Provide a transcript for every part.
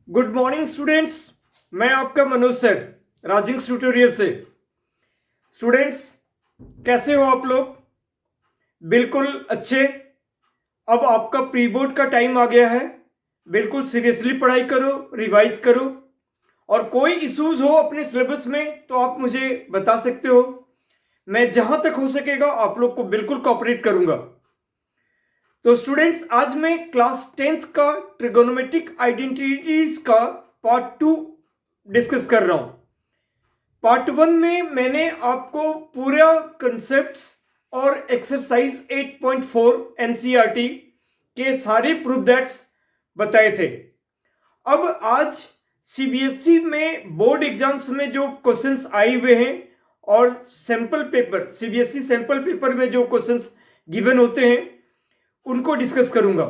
Good morning students. मैं आपका Manoj sir, राजिंग्स tutorial से। स्टूडेंट्स, कैसे हो आप लोग? बिल्कुल अच्छे। अब आपका प्री बोर्ड का टाइम आ गया है। बिल्कुल सीरियसली पढ़ाई करो, रिवाइज करो, और कोई इश्यूज हो अपने सिलेबस में तो आप मुझे बता सकते हो। मैं जहां तक हो सकेगा आप लोग को बिल्कुल कोऑपरेट करूंगा। तो स्टूडेंट्स, आज मैं क्लास 10th का ट्रिगोनोमेट्रिक आइडेंटिटीज का पार्ट 2 डिस्कस कर रहा हूं। पार्ट 1 में मैंने आपको पूरा कंसेप्ट्स और एक्सरसाइज 8.4 एनसीईआरटी के सारे प्रूफ दैट्स बताए थे। अब आज सीबीएसई में बोर्ड एग्जाम्स में जो क्वेश्चंस आए हुए हैं और sample paper, CBSE sample paper में जो क्वेश्चंस गिवन होते हैं उनको डिस्कस करूंगा।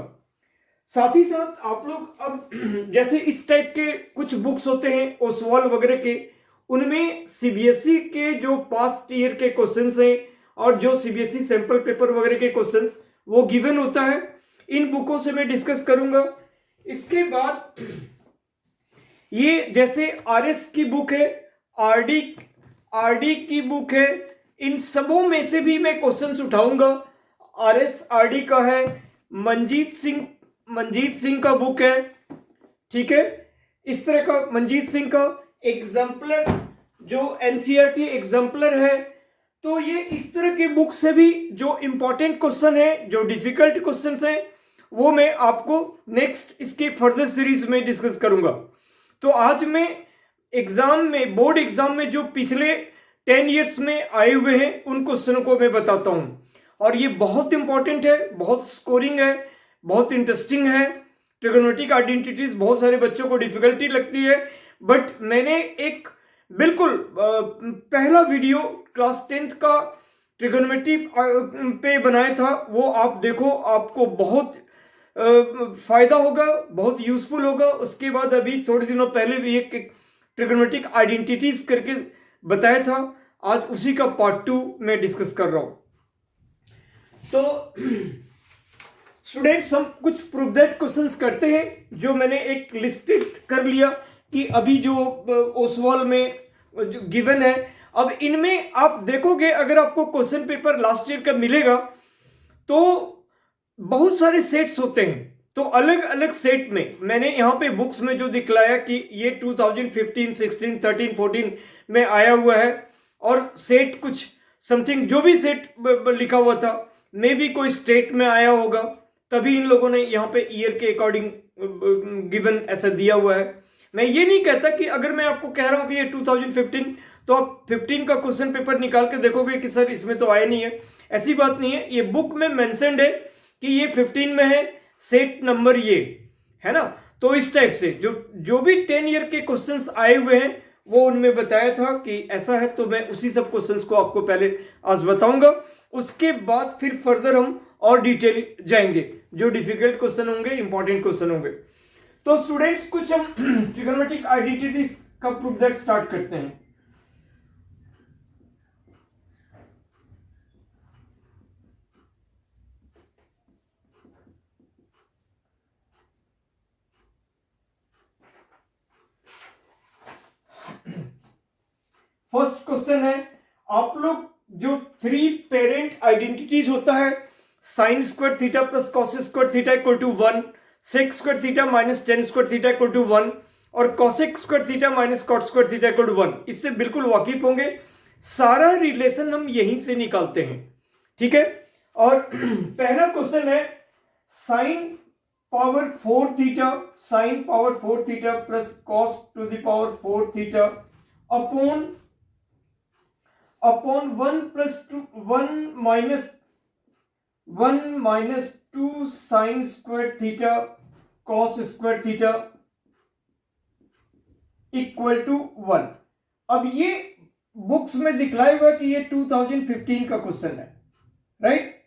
साथ ही साथ आप लोग अब जैसे इस टाइप के कुछ बुक्स होते हैं ओसवाल वगैरह के, उनमें सीबीएसई के जो पास्ट ईयर के क्वेश्चंस हैं और जो सीबीएसई सैंपल पेपर वगैरह के क्वेश्चंस वो गिवन होता है। इन बुकों से मैं डिस्कस करूंगा। इसके बाद ये जैसे आरएस की बुक है, आरडी की बुक है, इन सबों में से भी मैं क्वेश्चंस उठाऊंगा। आरएस आरडी का है, मंजीत सिंह का बुक है, ठीक है। इस तरह का मंजीत सिंह का एग्जाम्पलर जो एनसीईआरटी एग्जाम्पलर है। तो ये इस तरह के बुक से भी जो इंपॉर्टेंट क्वेश्चन है, जो डिफिकल्ट क्वेश्चंस हैं, वो मैं आपको नेक्स्ट इसके फर्दर सीरीज में डिस्कस करूंगा। तो आज मैं एग्जाम में, बोर्ड एग्जाम में जो पिछले 10 ईयर्स में आए हुए हैं उन क्वेश्चनों को मैं बताता हूं। और ये बहुत इंपॉर्टेंट है, बहुत स्कोरिंग है, बहुत इंटरेस्टिंग है। ट्रिगोनोमेट्रिक आइडेंटिटीज बहुत सारे बच्चों को डिफिकल्टी लगती है, बट मैंने एक बिल्कुल पहला वीडियो क्लास 10th का ट्रिगोनोमेट्री पे बनाया था, वो आप देखो, आपको बहुत फायदा होगा, बहुत यूजफुल होगा। उसके बाद अभी थोड़े दिनों पहले भी एक ट्रिगोनोमेट्रिक आइडेंटिटीज करके बताया था, आज उसी का पार्ट 2 में डिस्कस कर रहा हूं। तो स्टूडेंट्स, हम कुछ प्रूफ दैट क्वेश्चंस करते हैं जो मैंने एक लिस्टेड कर लिया कि अभी जो ओसवाल में जो गिवन है। अब इनमें आप देखोगे, अगर आपको क्वेश्चन पेपर लास्ट ईयर का मिलेगा तो बहुत सारे सेट्स होते हैं। तो अलग अलग सेट में मैंने यहाँ पे बुक्स में जो दिखलाया कि ये 2015, 16, 13, 14 में आया हुआ है, और सेट कुछ समथिंग जो भी सेट लिखा हुआ था, मे भी कोई स्टेट में आया होगा, तभी इन लोगों ने यहाँ पे ईयर के अकॉर्डिंग गिवन ऐसा दिया हुआ है। मैं ये नहीं कहता कि अगर मैं आपको कह रहा हूं कि ये 2015, तो आप 15 का क्वेश्चन पेपर निकाल के देखोगे कि सर इसमें तो आया नहीं है। ऐसी बात नहीं है, ये बुक में मेंशन्ड है कि ये 15 में है, सेट नंबर ये है ना। तो इस टाइप से जो भी 10 ईयर के क्वेश्चंस आए हुए हैं वो उनमें बताया था कि ऐसा है। तो मैं उसी सब क्वेश्चंस को आपको पहले आज बताऊंगा, उसके बाद फिर फर्दर हम और डिटेल जाएंगे, जो डिफिकल्ट क्वेश्चन होंगे, इंपॉर्टेंट क्वेश्चन होंगे। तो स्टूडेंट्स, कुछ हम ट्रिगोनोमेट्रिक आइडेंटिटीज का प्रूफ दैट स्टार्ट करते हैं। फर्स्ट क्वेश्चन है, आप लोग जो 3 पेरेंट आइडेंटिटीज होता है, sine square theta plus cos square theta equal to 1, sec square theta minus tan square theta equal to 1, और cosec square theta minus cot square theta equal to 1, इससे बिल्कुल वाकिफ होंगे। सारा रिलेशन हम यहीं से निकालते हैं, ठीक है। और पहला क्वेश्चन है, sine power 4 theta, sine power 4 theta plus cos to the power 4 theta upon 1 plus 2 1 minus 2 sine square theta cos square theta equal to 1। अब ये बुक्स में दिखलाया हुआ कि ये 2015 का क्वेश्चन है, राइट।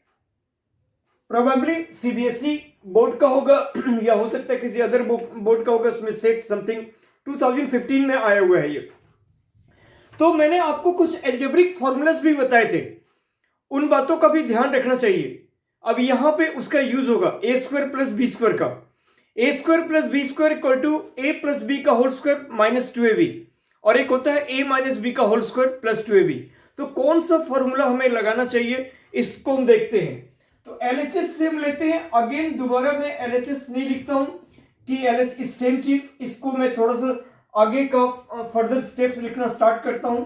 प्रोबेबली सीबीएसई बोर्ड का होगा या हो सकता है किसी अदर बोर्ड का होगा, इसमें सेट समथिंग 2015 में आया हुआ है ये। तो मैंने आपको कुछ एल्जेब्रिक फॉर्मूलाज भी बताए थे, उन बातों का भी ध्यान रखना चाहिए। अब यहां पे उसका यूज होगा A square plus B square का। A square plus B square equal to A plus B का होल स्क्वायर माइनस 2ab, और एक होता है ए माइनस बी का होल स्क्वायर प्लस 2ab। तो कौन सा फॉर्मूला हमें लगाना चाहिए इसको हम देखते हैं। तो LHS से हम लेते हैं। अगेन दोबारा मैं LHS नहीं लिखता हूं कि LH इज सेम चीज, इसको मैं थोड़ा सा आगे का फर्दर स्टेप्स लिखना स्टार्ट करता हूं।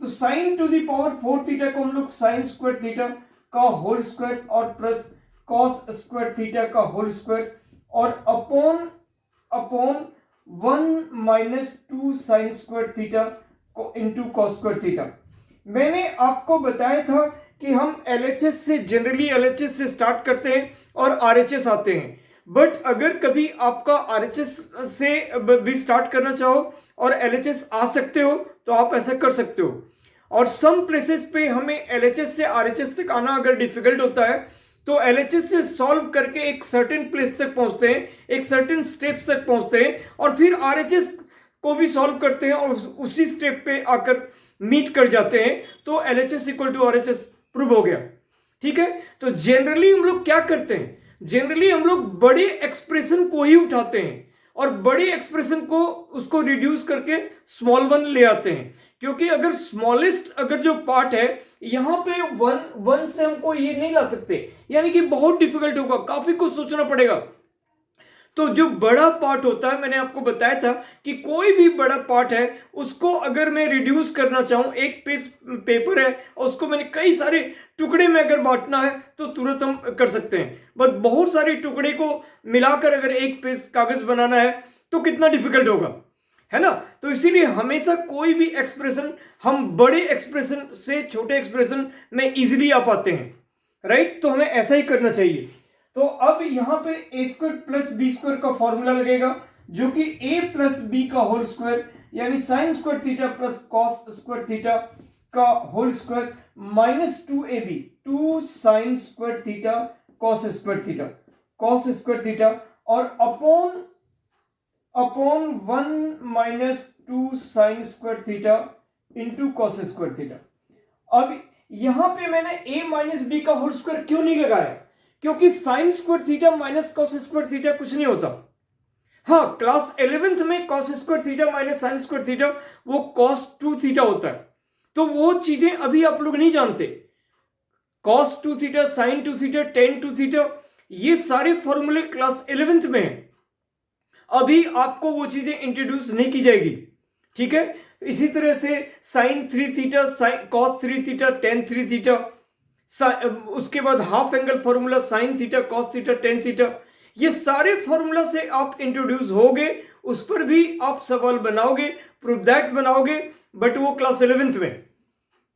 तो sign to the power 4 theta को हम लोग साइन स्क्वायर थीटा का होल स्क्वायर और प्लस कॉस स्क्वायर थीटा का होल स्क्वायर और upon 1 minus 2 sine square theta को इंटू कॉस स्क्वायर थीटा। मैंने आपको बताया था कि हम LHS से जनरली LHS से स्टार्ट करते हैं और RHS आते हैं, बट अगर कभी आपका RHS से भी स्टार्ट करना चाहो और LHS आ सकते हो तो आप ऐसा कर सकते हो। और सम प्लेसेस पे हमें LHS से RHS तक आना अगर डिफिकल्ट होता है तो LHS से सॉल्व करके एक सर्टेन प्लेस तक पहुंचते हैं, एक सर्टेन स्टेप्स तक पहुंचते हैं और फिर RHS को भी सॉल्व करते हैं और उसी स्टेप पे आकर मीट कर जाते हैं, तो LHS equal to RHS prove हो गया। ठीक है, तो जनरली हम लोग क्या करते हैं, जनरली हम लोग बड़े एक्सप्रेशन को ही उठाते हैं और बड़े एक्सप्रेशन को उसको रिड्यूस करके स्मॉल वन ले आते हैं, क्योंकि अगर स्मॉलेस्ट अगर जो पार्ट है यहां पे वन से हमको ये नहीं ला सकते, यानी कि बहुत डिफिकल्ट होगा, काफी कुछ सोचना पड़ेगा। तो जो बड़ा पार्ट होता है, मैंने आपको बताया था कि कोई भी बड़ा पार्ट है उसको अगर मैं रिड्यूस करना चाहूं, एक पेज पेपर है और उसको मैंने कई सारे टुकड़े में अगर बांटना है तो तुरंत हम कर सकते हैं, बट बहुत सारे टुकड़े को मिलाकर अगर एक पेज कागज बनाना है तो कितना डिफिकल्ट होगा, है ना। तो इसीलिए हमेशा कोई भी एक्सप्रेशन हम बड़े एक्सप्रेशन से छोटे एक्सप्रेशन में इजीली आ पाते हैं, राइट। तो हमें ऐसा ही करना चाहिए। तो अब यहां पे A square plus B square का फॉर्मूला लगेगा, जो कि ए प्लस बी का होल स्क्वायर यानी sine square theta plus cos square theta का whole square minus 2ab 2 sine square theta cos square theta और upon 1 minus 2 sine square theta into cos square theta. अब यहां पे मैंने a minus B का whole square क्यों नहीं लगाया, क्योंकि sine square theta minus cos square theta कुछ नहीं होता। हाँ, क्लास 11th में cos square theta minus sign square theta वो कॉस 2 थीटा होता है, तो वो चीजें अभी आप लोग नहीं जानते। Cos 2 theta, sine 2 theta, tan 2 theta, ये सारे फॉर्मूले क्लास 11th में हैं, अभी आपको वो चीजें इंट्रोड्यूस नहीं की जाएगी। ठीक है, इसी तरह से sine 3 theta, cos 3 theta, tan 3 theta, उसके बाद half angle formula sine theta cos theta tan theta, ये सारे फॉर्मूला से आप इंट्रोड्यूस होगे, उस पर भी आप सवाल बनाओगे, प्रूफ दैट बनाओगे, बट वो क्लास 11th में।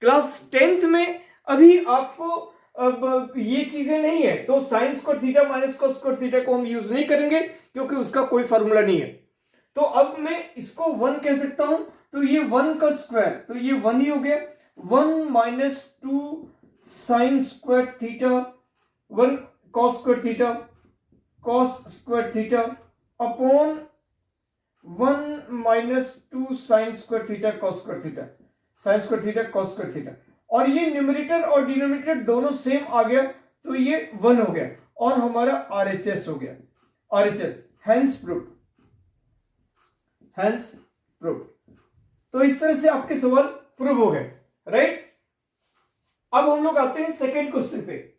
क्लास 10th में अभी आपको अब ये चीजें नहीं है, तो sign square theta minus cos square theta को हम यूज नहीं करेंगे क्योंकि उसका कोई फॉर्मूला नहीं है। तो अब मैं इसको 1 कह सकता हूं, तो ये 1 का स्क्वायर, तो ये 1 ही हो गया। 1 minus 2 sine square theta 1 cos square theta upon 1 minus 2 sine square theta cos square theta, और ये न्यूमरेटर और डिनोमिनेटर दोनों सेम आ गया, तो ये 1 हो गया और हमारा RHS हो गया, RHS हेंस प्रूव्ड। तो इस तरह से आपके सवाल प्रूव हो गए, राइट। अब हम लोग आते हैं सेकेंड क्वेश्चन पे।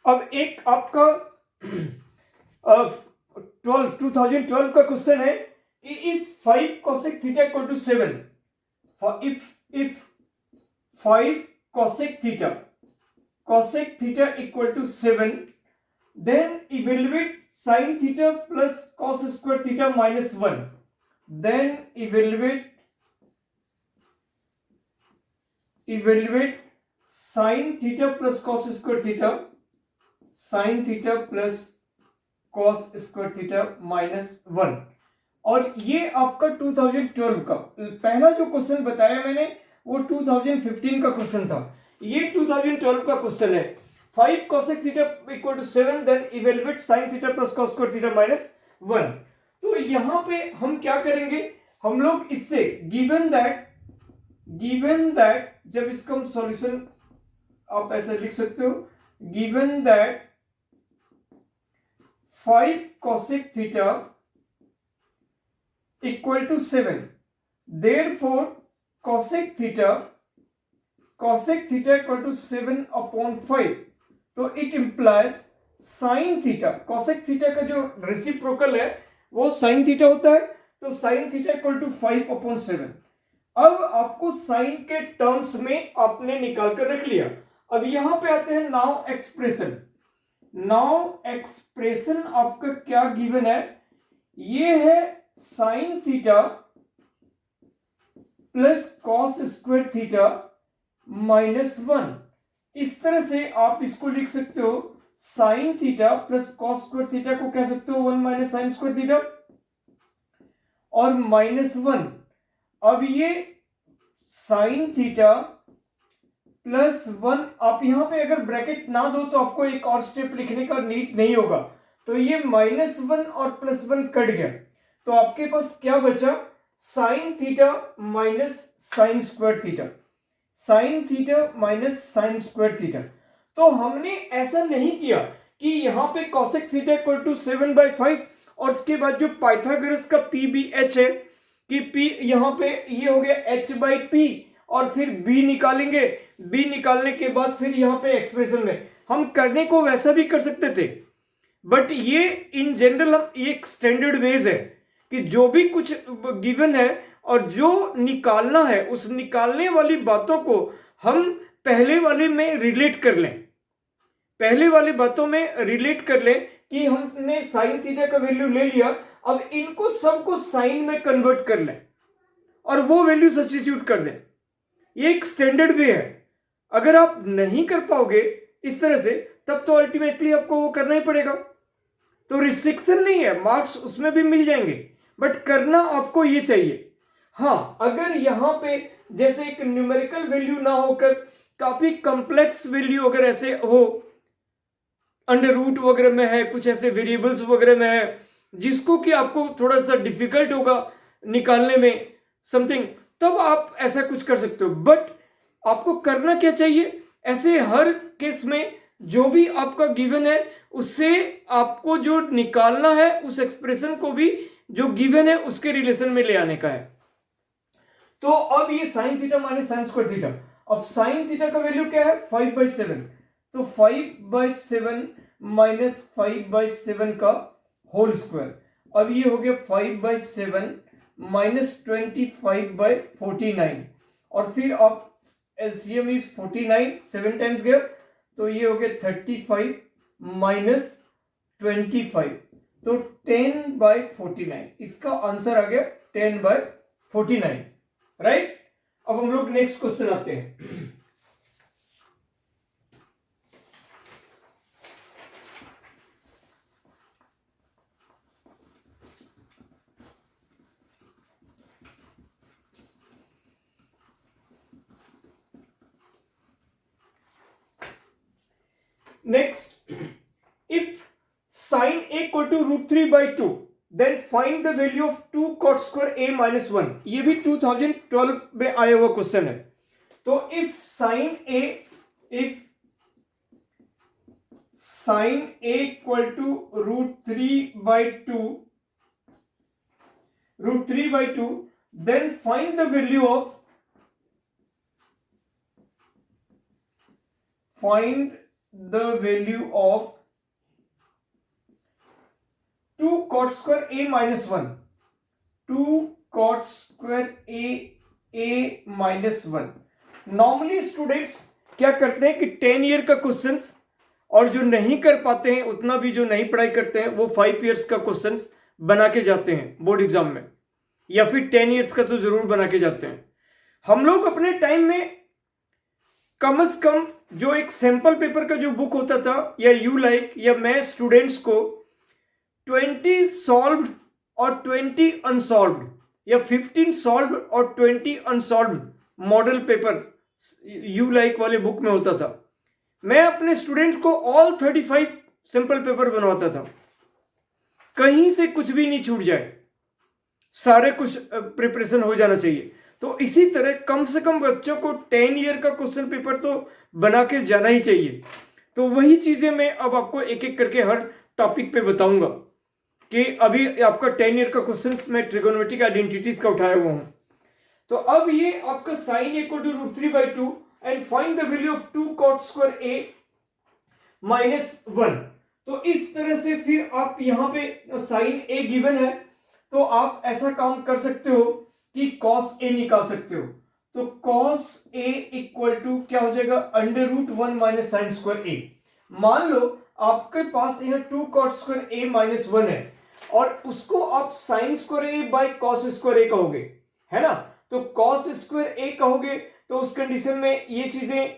अब एक आपका 2012 का क्वेश्चन है कि if 5 cosec theta equal to 7, if 5 cosec theta equal to 7, then evaluate sin theta plus cos square theta minus 1, then evaluate sin theta plus cos square theta, sin theta plus cos square theta minus 1। और ये आपका 2012 का पहला जो question बताया मैंने, वो 2015 का क्वेश्चन था, ये 2012 का क्वेश्चन है। 5 cosec theta equal to 7, then evaluate sin theta plus cos square theta minus 1। तो यहां पे हम क्या करेंगे, हम लोग इससे गिवन दैट जब इसका हम सॉल्यूशन आप ऐसे लिख सकते हो, given that 5 cosec theta equal to 7, therefore cosec theta equal to 7/5, तो it implies sin theta, cosec theta का जो रेसिप्रोकल है वो sin थीटा होता है, तो sin थीटा इक्वल टू 5/7। अब आपको साइन के टर्म्स में आपने निकाल कर रख लिया। अब यहां पे आते हैं नाउ एक्सप्रेशन आपका क्या गिवन है, ये है sign theta plus cos square theta minus 1। इस तरह से आप इसको लिख सकते हो, sign theta plus cos square theta को कह सकते हो 1 माइनस साइन स्क्वायर थीटा और माइनस 1। अब ये साइन थीटा प्लस 1, आप यहां पे अगर ब्रैकेट ना दो तो आपको एक और स्टेप लिखने का नीड नहीं होगा, तो ये -1 और +1 कट गया, तो आपके पास क्या बचा, sign theta minus sign square theta, sine theta minus sign square theta. तो हमने ऐसा नहीं किया कि यहां पे cosec थीटा इक्वल टू 7/5 और उसके बाद जो पाइथागोरस का PBH है कि P यहां पे ये हो गया h/p और फिर B निकालेंगे, B निकालने के बाद फिर यहां पे एक्सप्रेशन में हम करने को वैसा भी कर सकते थे, बट ये इन जनरल हम एक स्टैंडर्ड वेज है कि जो भी कुछ गिवन है और जो निकालना है उस निकालने वाली बातों को हम पहले वाले में रिलेट कर लें, पहले वाली बातों में रिलेट कर लें कि हमने साइन थीटा का वैल्यू ले लिया, अब इनको सबको साइन में कन्वर्ट कर लें और वो वैल्यू सब्स्टिट्यूट कर दें। ये एक स्टैंडर्ड वे है। अगर आप नहीं कर पाओगे इस तरह से, तब तो अल्टीमेटली आपको वो करना ही पड़ेगा। तो रिस्ट्रिक्शन नहीं है, मार्क्स उसमें भी मिल जाएंगे, बट करना आपको ये चाहिए। हाँ, अगर यहां पे जैसे एक न्यूमेरिकल वैल्यू ना होकर काफी कॉम्प्लेक्स वैल्यू अगर ऐसे हो, अंडर रूट वगैरह में है, कुछ ऐसे वेरिएबल्स वगैरह में है जिसको कि आपको थोड़ा सा डिफिकल्ट होगा निकालने में समथिंग, तब आप ऐसा कुछ कर सकते हो। बट आपको करना क्या चाहिए, ऐसे हर केस में जो भी आपका गिवन है उससे आपको जो निकालना है उस एक्सप्रेशन को भी जो गिवन है उसके रिलेशन में ले आने का है। तो अब ये sign theta minus sign square theta, अब साइन थीटा का वैल्यू क्या है 5/7, तो 5/7 माइनस 5/7 का होल स्क्वायर, अब ये हो गया 5/7 माइनस 25/49 और फिर आप एलसीएम इज 49, 7 टाइम्स गया तो ये हो गया 35 माइनस 25, तो 10/49, इसका आंसर आ गया 10/49, राइट। अब हम लोग नेक्स्ट क्वेश्चन आते हैं। Next, if sin a equal to √3/2, then find the value of 2 cot square a minus 1। ये भी 2012 में आया हुआ क्वेश्चन है। तो if sin a equal to √3/2, then find the value of 2 cot square a minus 1, 2 cot square a minus 1। Normally students क्या करते हैं कि 10 ईयर का क्वेश्चंस, और जो नहीं कर पाते हैं उतना भी जो नहीं पढ़ाई करते हैं वो 5 ईयर्स का क्वेश्चंस बना के जाते हैं बोर्ड एग्जाम में, या फिर 10 ईयर्स का तो जरूर बना के जाते हैं। हम लोग अपने टाइम में कम से कम जो एक सैंपल पेपर का जो बुक होता था, या यू लाइक या मैं स्टूडेंट्स को 20 सॉल्व्ड और 20 अनसॉल्व्ड या 15 सॉल्व्ड और 20 unsolved model paper you like वाले बुक में होता था। मैं अपने स्टूडेंट को ऑल 35 सिंपल पेपर बनवाता था, कहीं से कुछ भी नहीं छूट जाए, सारे कुछ प्रिपरेशन हो जाना चाहिए। तो इसी तरह कम से कम बच्चों को 10 ईयर का क्वेश्चन पेपर तो बना के जाना ही चाहिए। तो वही चीजें मैं अब आपको एक एक करके हर टॉपिक पे बताऊंगा कि अभी आपका 10 ईयर का क्वेश्चन मैं ट्रिगोनोमेट्रिक आइडेंटिटीज का उठाया हुआ हूं। तो अब ये आपका sine equal to √3/2 and find the value of 2 cot square a -1। तो इस तरह से फिर आप यहां पे साइन a गिवन है, तो आप ऐसा काम कर सकते हो कि cos a निकाल सकते हो। तो cos a इक्वल टू क्या हो जाएगा, √1 - sin स्क्वायर a। मान लो आपके पास यह 2 cot स्क्वायर a -1 है और उसको आप sin square a by cos square a कहोगे, है ना। तो cos स्क्वायर a कहोगे तो उस कंडीशन में ये चीजें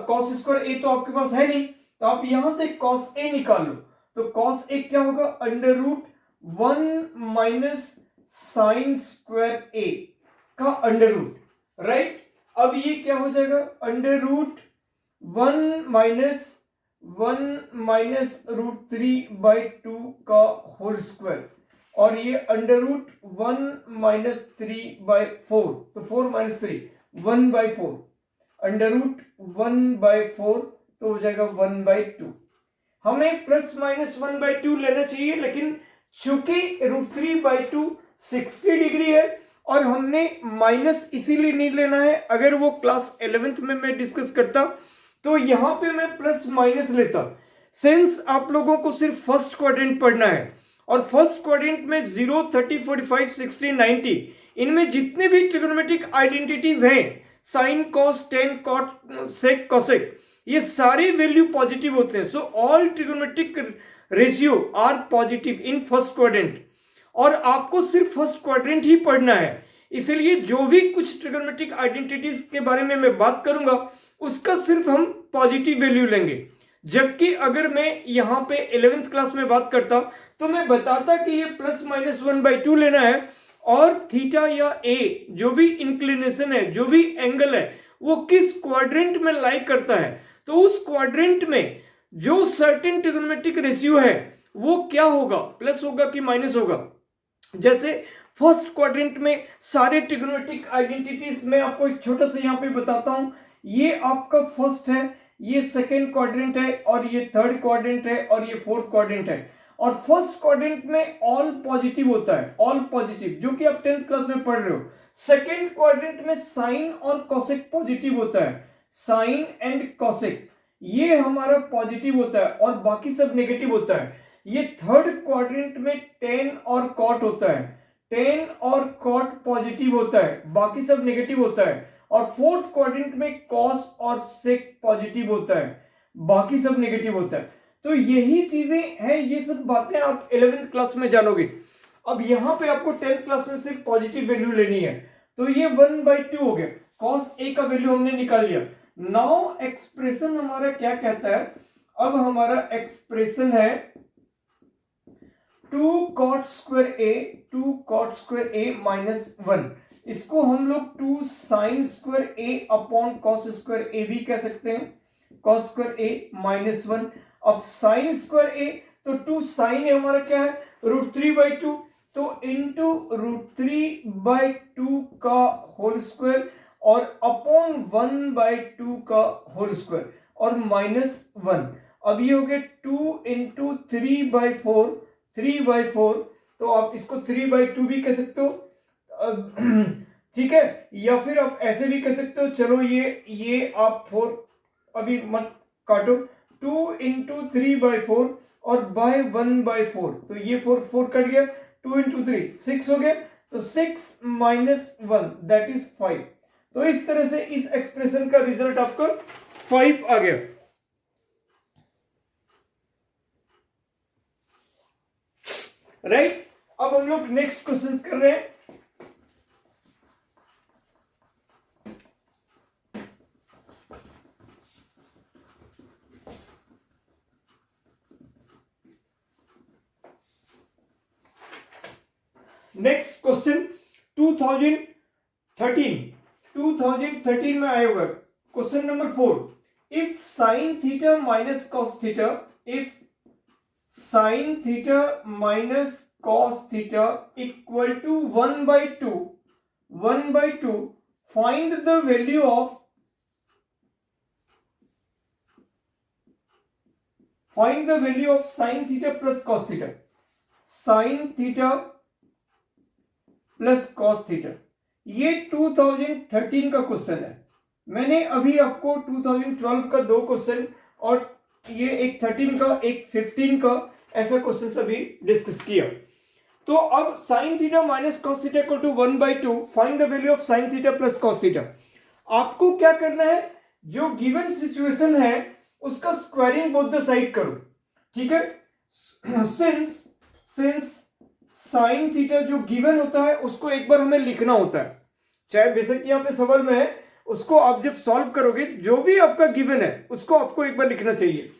cos स्क्वायर a तो आपके पास है नहीं, तो आप यहां से cos a निकाल लो। तो cos a क्या होगा, √1 - sin स्क्वायर a का अंडर रूट, राइट। अब ये क्या हो जाएगा, √1 - √3/2 का होल स्क्वायर, और ये √1 - 3/4, तो 4 - 3 1/4, √1/4 तो हो जाएगा 1/2। हमें ±1/2 लेना चाहिए, लेकिन चूंकि √3/2 60 डिग्री है और हमने माइनस इसीलिए नहीं लेना है। अगर वो क्लास 11th में मैं डिस्कस करता तो यहां पे मैं प्लस माइनस लेता। सिंस आप लोगों को सिर्फ फर्स्ट क्वाड्रेंट पढ़ना है और फर्स्ट क्वाड्रेंट में 0, 30, 45, 60, 90 इनमें जितने भी ट्रिगोनोमेट्रिक आइडेंटिटीज हैं, sine, cos, tan, cot, sec, cosec, ये सारे वैल्यू पॉजिटिव होते हैं। So all trigonometric ratio are positive in first quadrant, और आपको सिर्फ फर्स्ट क्वाड्रेंट ही पढ़ना है। इसलिए जो भी कुछ ट्रिगोनोमेट्रिक आइडेंटिटीज के बारे में मैं बात करूंगा उसका सिर्फ हम पॉजिटिव वैल्यू लेंगे। जबकि अगर मैं यहां पे 11th क्लास में बात करता तो मैं बताता कि ये ±1/2 लेना है, और थीटा या ए जो भी इंक्लिनेशन है, जो भी एंगल है, वो किस क्वाड्रेंट में लाई करता है, तो उस क्वाड्रेंट में जो सर्टेन ट्रिगोनोमेट्रिक रेशियो है वो क्या होगा, प्लस होगा कि माइनस होगा। जैसे फर्स्ट क्वाड्रेंट में सारे ट्रिगोनोमेट्रिक आइडेंटिटीज मैं आपको एक छोटा सा यहां पे बताता हूं। ये आपका फर्स्ट है, ये सेकेंड क्वाड्रेंट है, और ये थर्ड क्वाड्रेंट है, और ये फोर्थ क्वाड्रेंट है। और फर्स्ट क्वाड्रेंट में ऑल पॉजिटिव होता है, ऑल पॉजिटिव, जो कि आप 10th क्लास में पढ़ रहे हो। सेकेंड क्वाड्रेंट में साइन और कॉसेक पॉजिटिव होता है, साइन एंड कॉसेक ये हमारा पॉजिटिव होता है और बाकी सब नेगेटिव होता है। ये थर्ड क्वाड्रेंट में टेन और कॉट होता है, टेन और कॉट पॉजिटिव होता है, बाकी सब नेगेटिव होता है। और फोर्थ क्वाड्रेंट में कॉस और सेक पॉजिटिव होता है, बाकी सब नेगेटिव होता है। तो यही चीजें हैं, ये सब बातें आप 11th क्लास में जानोगे। अब यहां पे आपको 10th क्लास में सिर्फ पॉजिटिव वैल्यू लेनी है, तो ये 1/2 हो गया। कॉस ए का वैल्यू हमने निकाल लिया। नाउ एक्सप्रेशन हमारा क्या कहता है, अब हमारा एक्सप्रेशन है 2 cot square a, 2 cot square a -1। इसको हम लोग 2 sin square a upon cos square a भी कह सकते हैं, cos स्क्वायर a -1। अब sin स्क्वायर a, तो 2 sin a हमारा क्या है, √3/2, तो इंटू √3/2 का होल स्क्वायर और अपॉन 1/2 का होल स्क्वायर और -1। अब ये हो गया 2 × 3/4, 3/4, तो आप इसको 3/2 भी कह सकते हो, ठीक है। या फिर आप ऐसे भी कह सकते हो, चलो ये आप 4 अभी मत काटो, 2 × 3/4 और बाय 1/4, तो ये 4 कट गया, 2 × 3 6 हो गया, तो 6 - 1 दैट इज 5। तो इस तरह से इस एक्सप्रेशन का रिजल्ट आपका 5 आ गया, राइट। अब हम लोग नेक्स्ट क्वेश्चन कर रहे हैं। नेक्स्ट क्वेश्चन 2013 2013 में आया हुआ। Question number 4, if sine theta minus cos theta, if sine theta minus cos theta equal to 1/2, find the value of sine theta plus cos theta, sine theta plus cos theta. ये 2013 का question है। मैंने अभी आपको 2012 का 2 question और ये एक 13 का एक 15 का ऐसा क्वेश्चन सभी डिस्कस किया। तो अब sine theta minus cos theta equal to 1/2, find the value of sine theta plus cos theta. आपको क्या करना है, जो गिवन सिचुएशन है उसका स्क्वायरिंग बोथ द साइड करो, ठीक है। सिंस साइन थीटा जो गिवन होता है उसको एक बार हमें लिखना होता है, चाहे बेशक यहाँ पे सवाल में है, उसको आप जब सॉल्व करोगे जो भी आपका गिवन है उसको आपको एक बार लिखना चाहिए।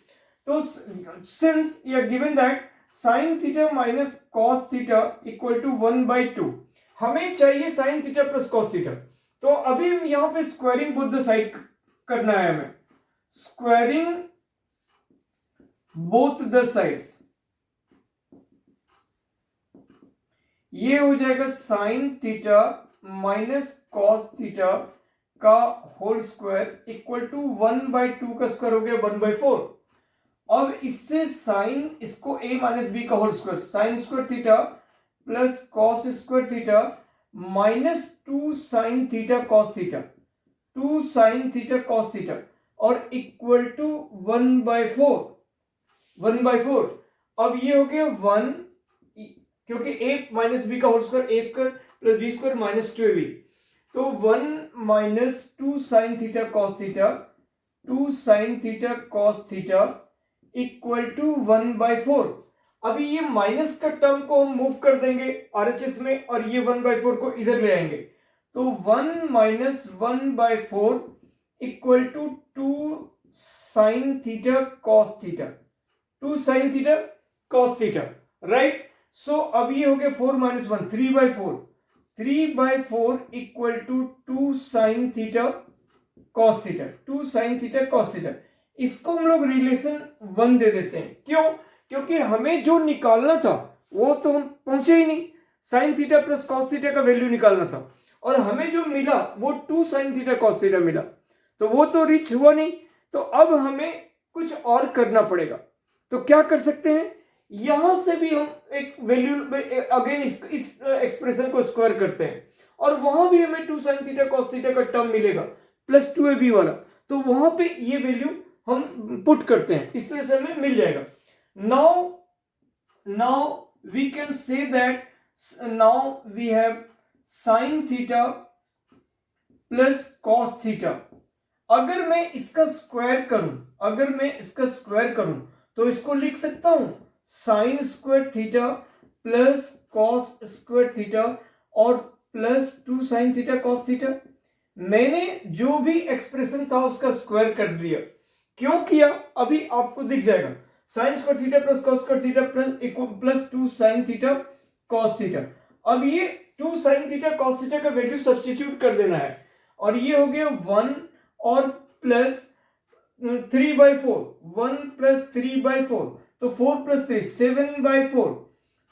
तो since you are given that sine theta minus cos theta equal to 1/2, हमें चाहिए sine theta plus cos theta. तो अभी यहां पे स्क्वायरिंग बोथ द साइड करना है हमें, स्क्वायरिंग बोथ द साइड्स। ये हो जाएगा sign theta minus cos theta का होल स्क्वायर इक्वल टू 1/2 का स्क्वायर हो गया 1/4। अब इससे साइन, इसको a माइनस बी का whole square, sine square theta plus cos square theta minus 2 sine theta cos theta, 2 sine theta cos theta और equal to 1/4। अब ये हो गया 1, क्योंकि a माइनस बी का whole square a square plus B square minus 2ab, तो 1 minus 2 sine theta cos theta, 2 sine theta cos theta equal to 1/4। अभी ये माइनस का टर्म को हम मूव कर देंगे आरएचएस में और ये 1/4 को इधर ले आएंगे, तो 1 minus 1/4 equal to 2 sine theta cos theta, 2 sine theta cos theta, right. So अब ये हो गया 4 minus 1, 3/4 equal to 2 sine theta cos theta, 2 sine theta cos theta. इसको हम लोग रिलेशन 1 दे देते हैं, क्यों? क्योंकि हमें जो निकालना था वो तो हम पहुंचे ही नहीं, sign theta plus cos theta का वैल्यू निकालना था और हमें जो मिला वो 2 साइन थीटा कॉस थीटा मिला, तो वो तो रीच हुआ नहीं। तो अब हमें कुछ और करना पड़ेगा। तो क्या कर सकते हैं, यहां से भी हम एक वैल्यू अगेन इस एक्सप्रेशन को स्क्वायर करते हैं और वहां भी हमें 2 साइन थीटा कॉस थीटा का टर्म मिलेगा प्लस 2ab वाला, तो वहां पे ये वैल्यू हम पुट करते हैं, इस तरह से हमें मिल जाएगा। Now we can say that now we have sine theta plus cos theta. अगर मैं इसका स्क्वायर करूं, तो इसको लिख सकता हूं sine square theta plus cos square theta और plus 2 sine theta cos theta. मैंने जो भी एक्सप्रेशन था उसका स्क्वायर कर दिया। क्यों किया, अभी आपको दिख जाएगा। Sign square theta plus cos square theta plus 2 sine theta cos theta. अब ये 2 साइन थीटा कॉस थीटा का वैल्यू सब्स्टिट्यूट कर देना है और ये हो गया 1 और प्लस 3/4, 1 प्लस 3/4, तो 4 प्लस 3 7/4।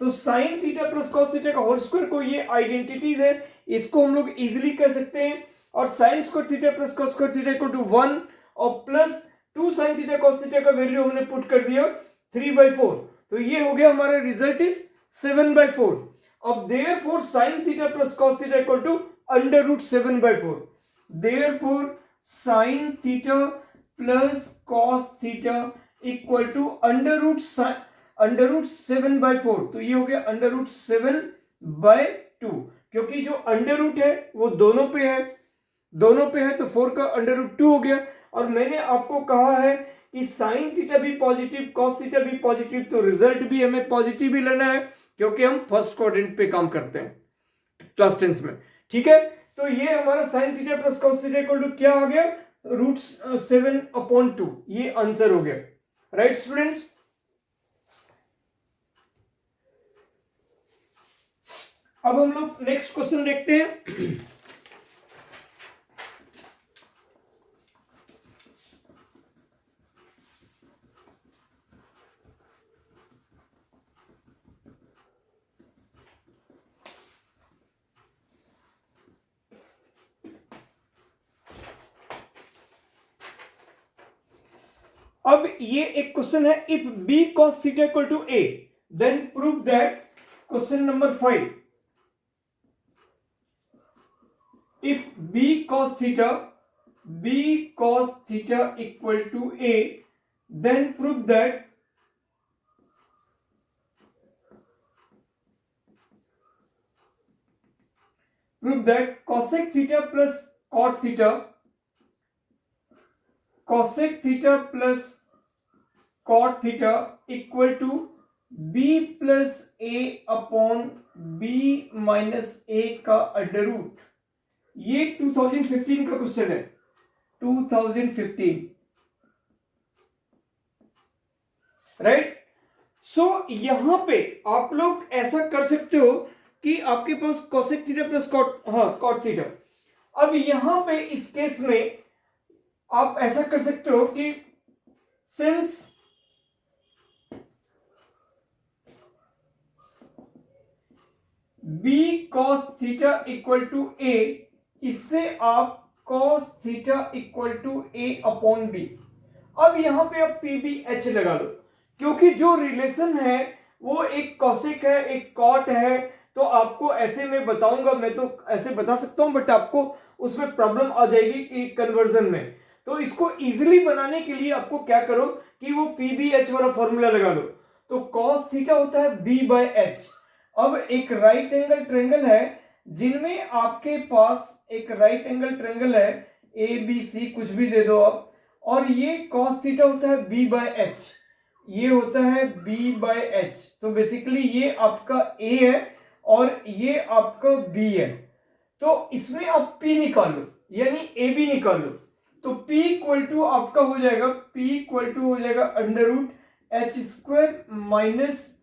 तो sign theta plus cos theta का होल स्क्वायर को ये आइडेंटिटीज है, इसको हम लोग इजीली कह सकते हैं। और sine square theta plus cos square theta equal to 1 और plus 2 sine theta cos theta का वैल्यू हमने पुट कर दिया 3/4, तो ये हो गया हमारा रिजल्ट इज 7/4। अब therefore sine theta plus cos theta equal to √7/4। Therefore sine theta plus cos theta equal to √7/4, तो ये हो गया √7/2, क्योंकि जो अंडर रूट है वो दोनों पे है, तो 4 का √2 हो गया। और मैंने आपको कहा है कि साइन थीटा भी पॉजिटिव, कॉस थीटा भी पॉजिटिव, तो रिजल्ट भी हमें पॉजिटिव ही लेना है, क्योंकि हम फर्स्ट क्वाड्रेंट पे काम करते हैं क्लास 10th में, ठीक है। तो ये हमारा sine theta plus cos theta equal to क्या आ गया, √7/2, ये आंसर हो गया, राइट स्टूडेंट्स। अब हम लोग नेक्स्ट क्वेश्चन देखते हैं। अब ये एक क्वेश्चन है, if b cos theta equal to a then prove that, question number 5, if b cos theta equal to a, then prove that cosec theta plus cot theta equal to b plus a upon b minus a का under root. ये 2015 का question है, 2015, right. सो यहां पे आप लोग ऐसा कर सकते हो कि आपके पास cosec theta plus cot theta. अब यहां पे इस केस में आप ऐसा कर सकते हो कि since b cos theta equal to a, इससे आप cos theta equal to a upon b। अब यहां पे आप p b h लगा लो, क्योंकि जो रिलेशन है वो एक कॉसेक है एक कॉट है, तो आपको ऐसे में बताऊंगा, मैं तो ऐसे बता सकता हूं बट आपको उसमें प्रॉब्लम आ जाएगी कि कन्वर्जन में। तो इसको इजीली बनाने के लिए आपको क्या करो कि वो पी बी एच वाला फॉर्मूला लगा लो। तो cos थीटा होता है b बाय एच। अब एक राइट एंगल ट्रायंगल है जिनमें आपके पास एक राइट एंगल ट्रायंगल है ए बी सी, कुछ भी दे दो आप, और ये cos थीटा होता है b बाय एच, ये होता है b बाय एच। तो बेसिकली ये आपका a है और ये आपका b है। तो इसमें आप p निकालो यानी ए बी निकालो। तो p इक्वल टू आपका हो जाएगा, p इक्वल टू हो जाएगा under root h square minus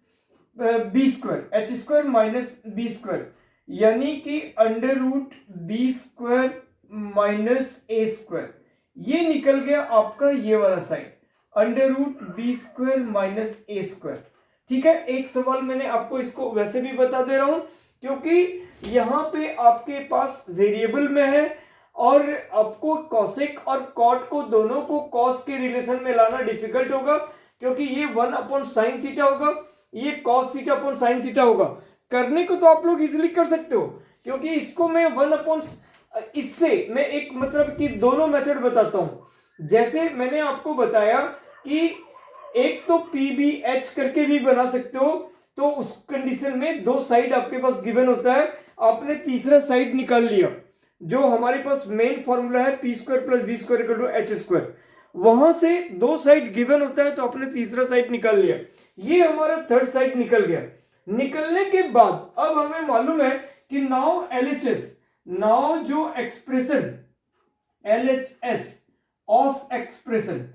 B square, h square minus B square, यानी कि under root b square minus a square. ये निकल गया आपका ये वाला side, under root b square minus a square. ठीक है, एक सवाल मैंने आपको इसको वैसे भी बता दे रहा हूं क्योंकि यहां पे आपके पास वेरिएबल में है और आपको कॉसेक और कॉट को दोनों को कॉस के रिलेशन में लाना डिफिकल्ट होगा, क्योंकि ये 1 अपॉन साइन थीटा होगा, ये cos theta upon sine theta होगा। करने को तो आप लोग इजीली कर सकते हो, क्योंकि इसको मैं 1 अपॉन, इससे मैं एक मतलब कि दोनों मेथड बताता हूं। जैसे मैंने आपको बताया कि एक तो पी बी एच करके भी बना सकते हो, तो उस कंडीशन में दो साइड आपके पास गिवन होता है, आपने तीसरा साइड निकाल लिया जो हमारे पास मेन फॉर्मूला है p square plus B square equal to h square, वहां से दो साइड गिवन होता है तो आपने तीसरा साइड निकाल लिया, ये हमारा थर्ड साइड निकल गया। निकलने के बाद अब हमें मालूम है कि नाउ एलएचएस, नाउ जो एक्सप्रेशन एलएचएस ऑफ एक्सप्रेशन,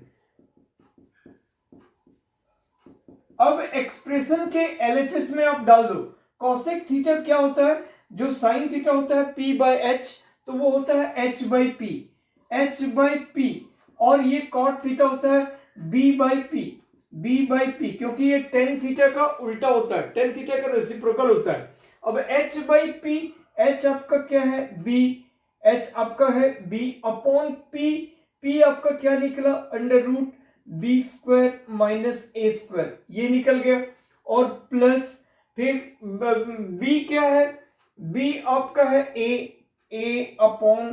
अब एक्सप्रेशन के एलएचएस में आप डाल दो कॉसेक थीटा क्या होता है, जो साइन थीटा होता है p बाय एच, तो वो होता है h by P, h by P, और ये कॉट थीटा होता है b by P, b by P, क्योंकि ये टेन थीटा का उल्टा होता है, टेन थीटा का रेसिप्रोकल होता है। अब h बाई पी, h आपका क्या है b, h आपका है b अपॉन p, p आपका क्या निकला under root b square minus a square, ये निकल गया, और प्लस फिर b क्या है, b आपका है a अपॉन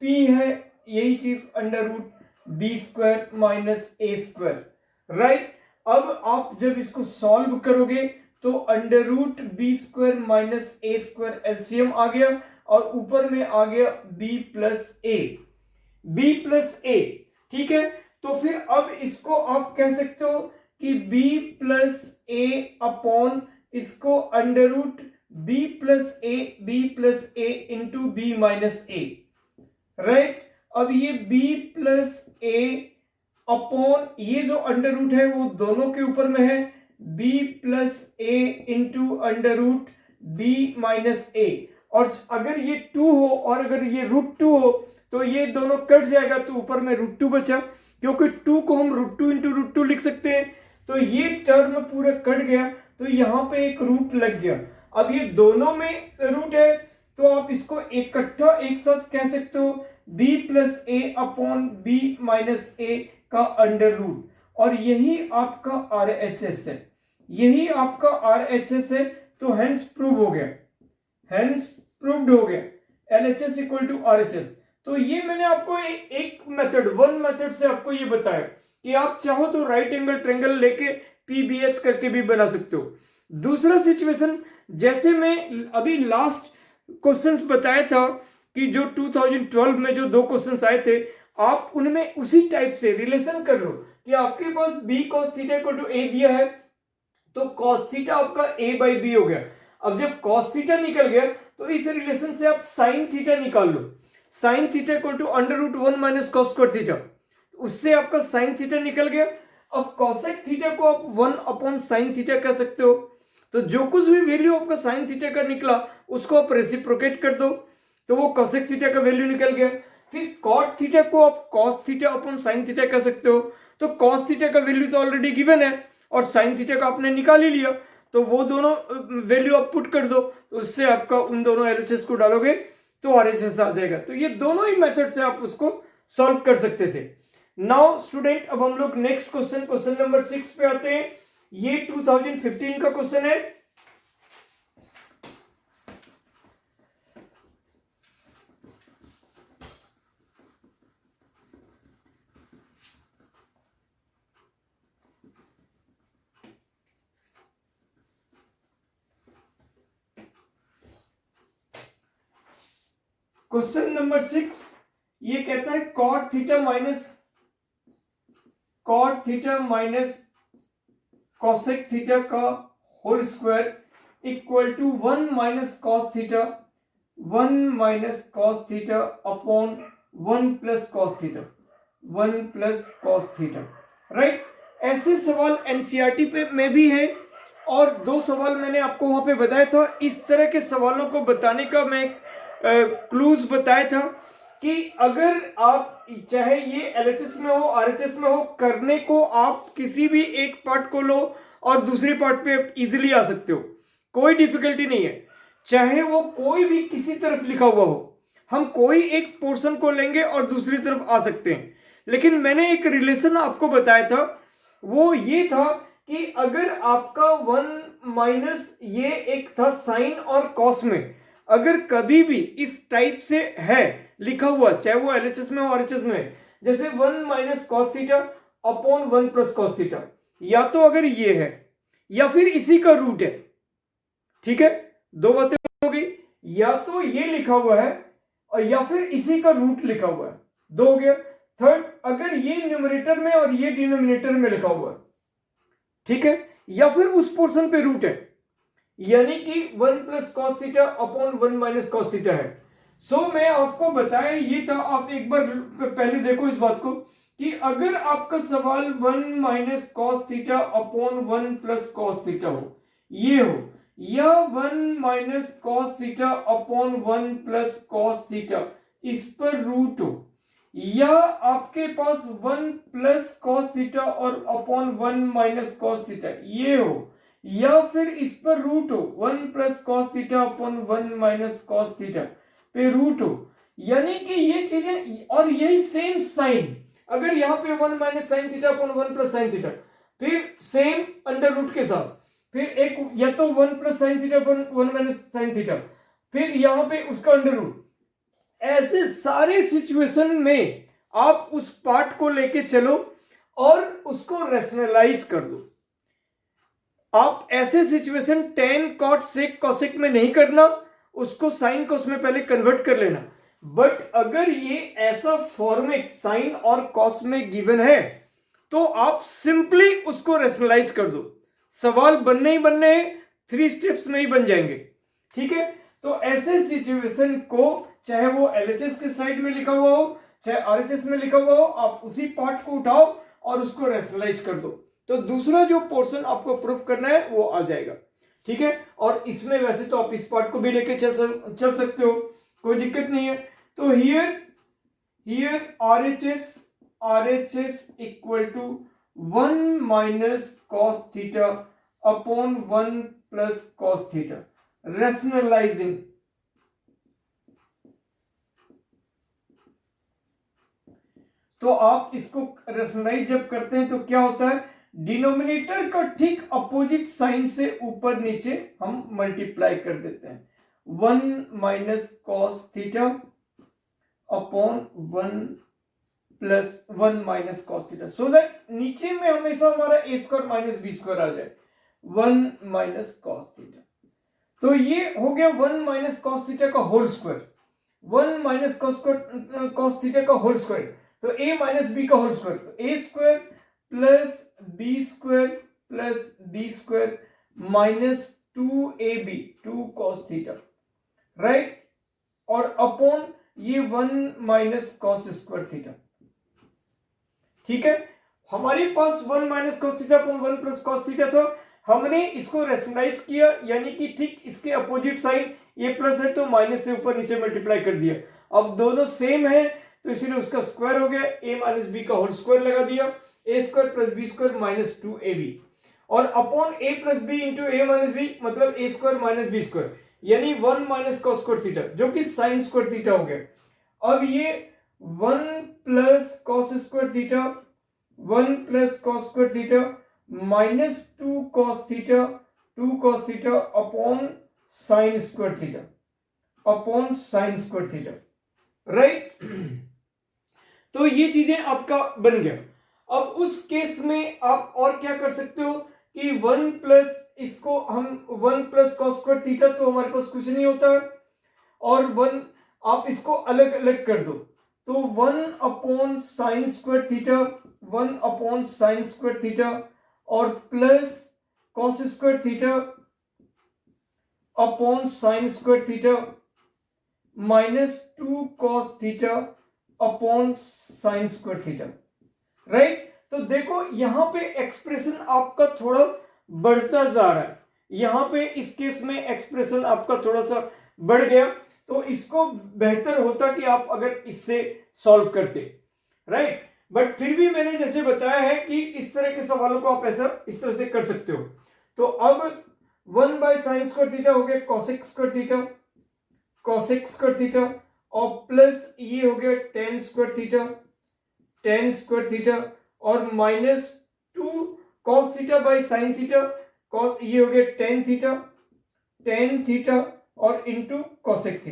p है, यही चीज under root b square minus a square, right. अब आप जब इसको सॉल्व करोगे तो under root b square minus a square LCM आ गया और ऊपर में आ गया b प्लस ए, ठीक है। तो फिर अब इसको आप कह सकते हो कि b प्लस ए अपॉन इसको under root b plus a into B minus A, right. अब ये b प्लस ए अपॉन ये जो अंडर रूट है वो दोनों के ऊपर में है, b plus a into under root b minus a, और अगर ये 2 हो और अगर ये रूट 2 हो तो ये दोनों कट जाएगा, तो ऊपर में रूट 2 बचा, क्योंकि 2 को हम रूट 2 इंटू रूट 2 लिख सकते हैं, तो ये टर्म पूरा कट गया, तो यहां पे एक रूट लग गया। अब ये दोनों में रूट है तो आप इसको इकट्ठा एक साथ कह सकते हो b प्लस ए अपॉन बी माइनस ए का अंडर रूट, और यही आपका RHS है, यही आपका RHS है। तो हेंस प्रूव हो गया, हेंस प्रूव्ड हो गया LHS इक्वल टू RHS। तो ये मैंने आपको एक मेथड, वन मेथड से आपको ये बताया कि आप चाहो तो राइट एंगल ट्रायंगल लेके PBH करके भी बना सकते हो। दूसरा सिचुएशन, जैसे मैं अभी लास्ट क्वेश्चंस बताया था कि जो 2012 में जो 2 क्वेश्चंस आए थे, आप उनमें उसी टाइप से रिलेशन कर लो कि आपके पास b cos theta equal to a दिया है, तो cos थीटा आपका a बाई बी हो गया। अब जब cos थीटा निकल गया तो इस रिलेशन से आप sin थीटा निकाल लो, sin theta equal to under root 1 minus cos square theta, उससे आपका sin थीटा निकल गया। अब cosec थीटा को आप 1 अपॉन sin थीटा कह सकते हो। तो जो कुछ भी वैल्यू आपका sin थीटा का निकला उसको आप रेसिप्रोकेट कर दो, तो वो cosec थीटा का वैल्यू निकल गया। फिर cot थीटा को आप cos theta upon sin theta कह सकते हो, तो cos थीटा का वैल्यू तो ऑलरेडी गिवन है और sin थीटा का आपने निकाल ही लिया, तो वो दोनों वैल्यू आप पुट कर दो, तो उससे आपका उन दोनों LHS को डालोगे तो RHS आ जाएगा। तो ये दोनों ही मेथड से आप उसको सॉल्व कर सकते थे। नाउ स्टूडेंट, अब हम लोग नेक्स्ट क्वेश्चन, क्वेश्चन नंबर 6 पे आते हैं। ये 2015 का क्वेश्चन है। क्वेश्चन नंबर 6 ये कहता है cot theta minus cosec theta का whole square equal to 1 minus cos theta, 1 minus cos theta upon 1 plus cos theta, 1 plus cos theta, right. ऐसे सवाल एनसीईआरटी पे में भी है और 2 सवाल मैंने आपको वहां पे बताया था। इस तरह के सवालों को बताने का मैं क्लूज बताया था कि अगर आप चाहे ये LHS में हो RHS में हो, करने को आप किसी भी एक पार्ट को लो और दूसरे पार्ट पे इजीली आ सकते हो, कोई डिफिकल्टी नहीं है। चाहे वो कोई भी किसी तरफ लिखा हुआ हो, हम कोई एक पोर्शन को लेंगे और दूसरी तरफ आ सकते हैं। लेकिन मैंने एक रिलेशन आपको बताया था, वो ये था कि अगर आपका 1 माइनस ये एक था साइन और कॉस में, अगर कभी भी इस टाइप से है लिखा हुआ, चाहे वो LHS में हो RHS में, जैसे 1 minus cos theta upon 1 plus cos theta, या तो अगर ये है या फिर इसी का रूट है, ठीक है, 2 बातें हो गई, या तो ये लिखा हुआ है और या फिर इसी का रूट लिखा हुआ है, 2 हो गया। थर्ड, अगर ये न्यूमरेटर में और ये डिनोमिनेटर में लिखा हुआ है, ठीक है, या फिर उस पोर्शन पे रूट है, यानी कि 1 plus cos theta upon 1 minus cos theta है। सो मैं आपको बताया ये था, आप एक बार पहले देखो इस बात को कि अगर आपका सवाल 1 minus cos theta upon 1 plus cos theta हो, ये हो, या 1 minus cos theta upon 1 plus cos theta इस पर रूट हो, या आपके पास 1 प्लस कॉस थीटा और अपॉन 1 माइनस कॉस थीटा ये हो, या फिर इस पर रूट हो 1 plus cos theta upon 1 minus cos theta पे रूट हो, यानी कि ये चीजें, और यही सेम साइन, अगर यहां पे 1 minus sine theta upon 1 plus sine theta, फिर सेम अंडर रूट के साथ, फिर एक या तो 1 plus sine theta upon 1 minus sine theta, फिर यहां पे उसका अंडर रूट, ऐसे सारे सिचुएशन में आप उस पार्ट को लेके चलो और उसको रैशनलाइज कर दो। आप ऐसे situation tan cot sec cosec में नहीं करना, उसको साइन कॉस में पहले कन्वर्ट कर लेना। बट अगर ये ऐसा फॉर्मेट साइन और कॉस में गिवन है तो आप सिंपली उसको रैशनलाइज कर दो, सवाल बनने ही बनने हैं, 3 स्टेप्स में ही बन जाएंगे, ठीक है। तो ऐसे सिचुएशन को, चाहे वो LHS के साइड में लिखा हुआ हो चाहे RHS में लिखा हुआ हो, आप उसी पार्ट को उठाओ और उसको रैशनलाइज कर दो, तो दूसरा जो पोर्शन आपको प्रूफ करना है वो आ जाएगा, ठीक है। और इसमें वैसे तो आप इस पार्ट को भी लेके चल सकते हो, कोई दिक्कत नहीं है। तो here RHS equal to 1 minus cos theta upon 1 plus cos theta, rationalising, तो आप इसको रेशनलाइज जब करते हैं तो क्या होता है, डिनोमिनेटर का ठीक अपोजिट साइन से ऊपर नीचे हम मल्टीप्लाई कर देते हैं, 1 minus cos theta upon 1 plus 1 minus cos theta, so that नीचे में हमेशा हमारा ए स्क्वायर माइनस बी स्क्वायर आ जाए, 1 माइनस कॉस थीटा। तो ये हो गया 1 माइनस कॉस थीटा का whole square, 1 minus cos theta का होल स्क्वायर, तो a माइनस बी का होल स्क्वायर, तो a square plus B square minus 2ab 2 cos theta, right, और अपॉन ये 1 माइनस कॉस स्क्वायर थीटा। ठीक है, हमारे पास 1 minus cos theta upon 1 plus cos theta था, हमने इसको रेशनलाइज किया, यानी कि ठीक इसके अपोजिट साइन ये प्लस है तो माइनस से ऊपर नीचे मल्टीप्लाई कर दिया, अब दोनों सेम है तो इसीलिए उसका स्क्वायर हो गया, a माइनस बी का होल स्क्वायर लगा दिया, a square plus B square minus 2ab, और upon a plus B into a minus B मतलब a square minus B square, यानी 1 माइनस कॉस स्क्वायर थीटा जो कि साइन स्क्वायर थीटा हो गया। अब ये 1 plus cos square theta, 1 plus cos square theta minus 2 cos theta upon sine square theta, upon sine square theta, right. तो ये चीजें आपका बन गया। अब उस केस में आप और क्या कर सकते हो कि 1 प्लस इसको हम 1 प्लस कॉस स्क्वायर थीटा तो हमारे पास कुछ नहीं होता है, और 1 आप इसको अलग अलग कर दो, तो 1 upon sine square theta, 1 upon sine square theta और plus cos square theta upon sine square theta minus 2 cos theta upon sine square theta, right. तो देखो यहां पे एक्सप्रेशन आपका थोड़ा बढ़ता जा रहा है, यहां पे इस केस में एक्सप्रेशन आपका थोड़ा सा बढ़ गया, तो इसको बेहतर होता कि आप अगर इससे सॉल्व करते, राइट। बट फिर भी मैंने जैसे बताया है कि इस तरह के सवालों को आप ऐसा इस तरह से कर सकते हो। तो अब 1 बाय साइन स्क्वायर थीटा हो गया कॉसेक स्क्वायर थीटा और प्लस ये हो गया टेन स्क्वायर थीटा और minus 2 cos theta by sine theta, cos ये हो गया टेन थीटा और इंटू कॉसेक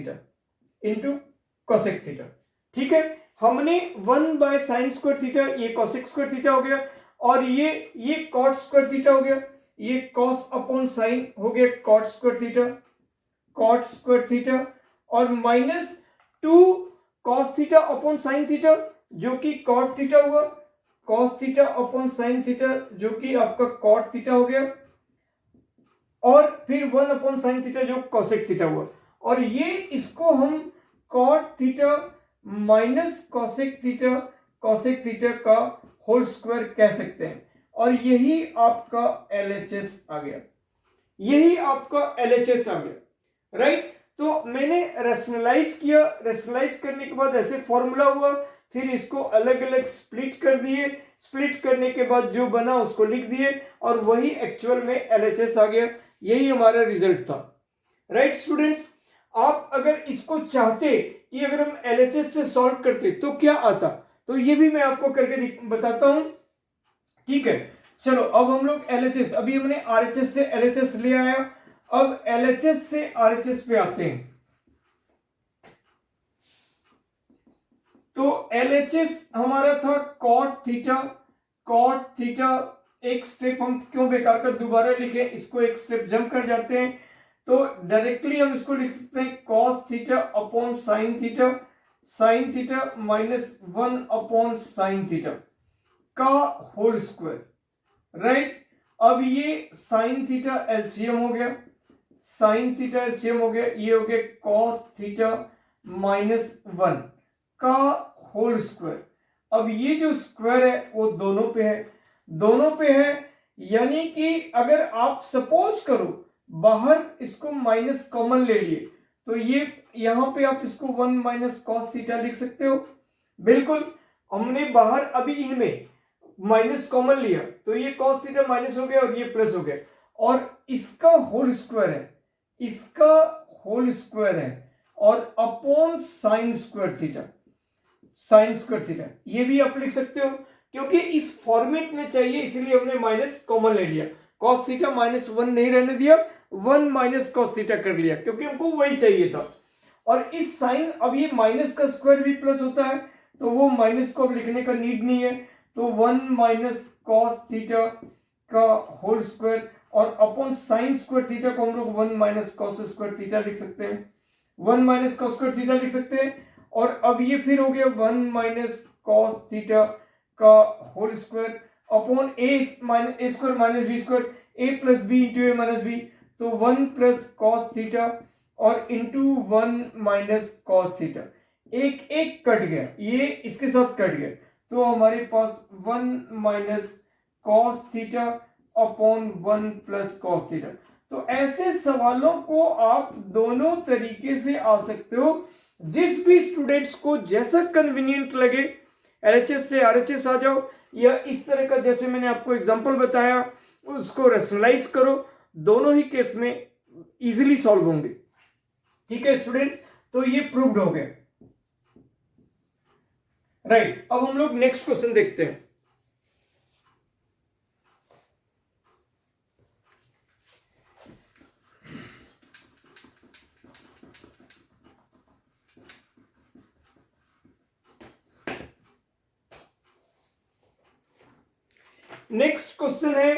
थीटा, ठीक है। हमने 1 बाय साइन स्क्वायर थीटा, ये कॉसेक स्क्वायर थीटा हो गया, और ये कॉट स्क्वायर थीटा हो गया, ये कॉस अपॉन साइन हो गया कॉट स्क्वायर थीटा और minus 2 cos theta upon sine theta जो कि कॉट थीटा हुआ, cos theta upon sine theta जो कि आपका कॉट थीटा हो गया, और फिर 1 अपॉन साइन थीटा जो कॉसेक थीटा हुआ, और ये इसको हम cot theta minus cosec theta का होल स्क्वायर कह सकते हैं, और यही आपका LHS आ गया, राइट। तो मैंने रेशनलाइज किया, रेशनलाइज करने के बाद ऐसे फॉर्मूला हुआ, फिर इसको अलग अलग स्प्लिट कर दिए, स्प्लिट करने के बाद जो बना उसको लिख दिए, और वही एक्चुअल में LHS आ गया, यही हमारा रिजल्ट था, राइट स्टूडेंट्स। आप अगर इसको चाहते कि अगर हम LHS से सॉल्व करते तो क्या आता, तो ये भी मैं आपको करके बताता हूं, ठीक है। चलो अब हम लोग LHS, अभी हमने RHS से LHS ले आया, अब LHS से RHS पे आते हैं। तो LHS हमारा था कॉट थीटा, एक स्टेप हम क्यों बेकार कर दोबारा लिखे, इसको एक स्टेप जंप कर जाते हैं, तो डायरेक्टली हम इसको लिख सकते हैं cos theta upon sine theta minus 1 upon sine theta का होल स्क्वायर, राइट। अब ये साइन थीटा एलसीएम हो गया, ये हो गया कॉस थीटा माइनस 1 का होल स्क्वायर। अब ये जो स्क्वायर है वो दोनों पे है, यानी कि अगर आप सपोज करो बाहर इसको माइनस कॉमन ले लिए, तो ये यहां पे आप इसको 1 माइनस कॉस थीटा लिख सकते हो, बिल्कुल। हमने बाहर अभी इनमें माइनस कॉमन लिया तो ये कॉस थीटा माइनस हो गया और ये प्लस हो गया, और इसका होल स्क्वायर है और upon sine square theta, sign square theta, ये भी आप लिख सकते हो क्योंकि इस फॉर्मेट में चाहिए इसलिए हमने माइनस कॉमन ले लिया। कॉस थीटा -1 नहीं रहने दिया, 1 माइनस कॉस थीटा कर लिया क्योंकि हमको वही चाहिए था। और इस साइन, अब ये माइनस का स्क्वायर भी प्लस होता है तो वो माइनस को अब लिखने का नीड नहीं है, तो 1 माइनस कॉस थीटा का होल स्क्वायर और अपॉन साइन स्क्वायर थीटा को हम लोग 1 माइनस कॉस स्क्वायर थीटा लिख सकते हैं, 1 माइनस कॉस स्क्वायर थीटा लिख सकते हैं। और अब ये फिर हो गया 1 माइनस कॉस थीटा का होल स्क्वायर अपॉन ए स्क्वायर माइनस बी स्क्वायर, ए प्लस बी इंटू ए माइनस बी, तो 1 प्लस कॉस थीटा और इंटू 1 माइनस कॉस थीटा, एक एक कट गया, ये इसके साथ कट गया, तो हमारे पास 1 minus cos theta upon 1 plus cos theta. तो ऐसे सवालों को आप दोनों तरीके से आ सकते हो, जिस भी स्टूडेंट्स को जैसा कन्वीनियंट लगे, एलएचएस से आरएचएस आ जाओ या इस तरह का जैसे मैंने आपको एग्जांपल बताया उसको रैशनलाइज करो, दोनों ही केस में इजीली सॉल्व होंगे। ठीक है स्टूडेंट्स, तो ये प्रूव्ड हो गया। राइट, अब हम लोग नेक्स्ट क्वेश्चन देखते हैं। नेक्स्ट क्वेश्चन है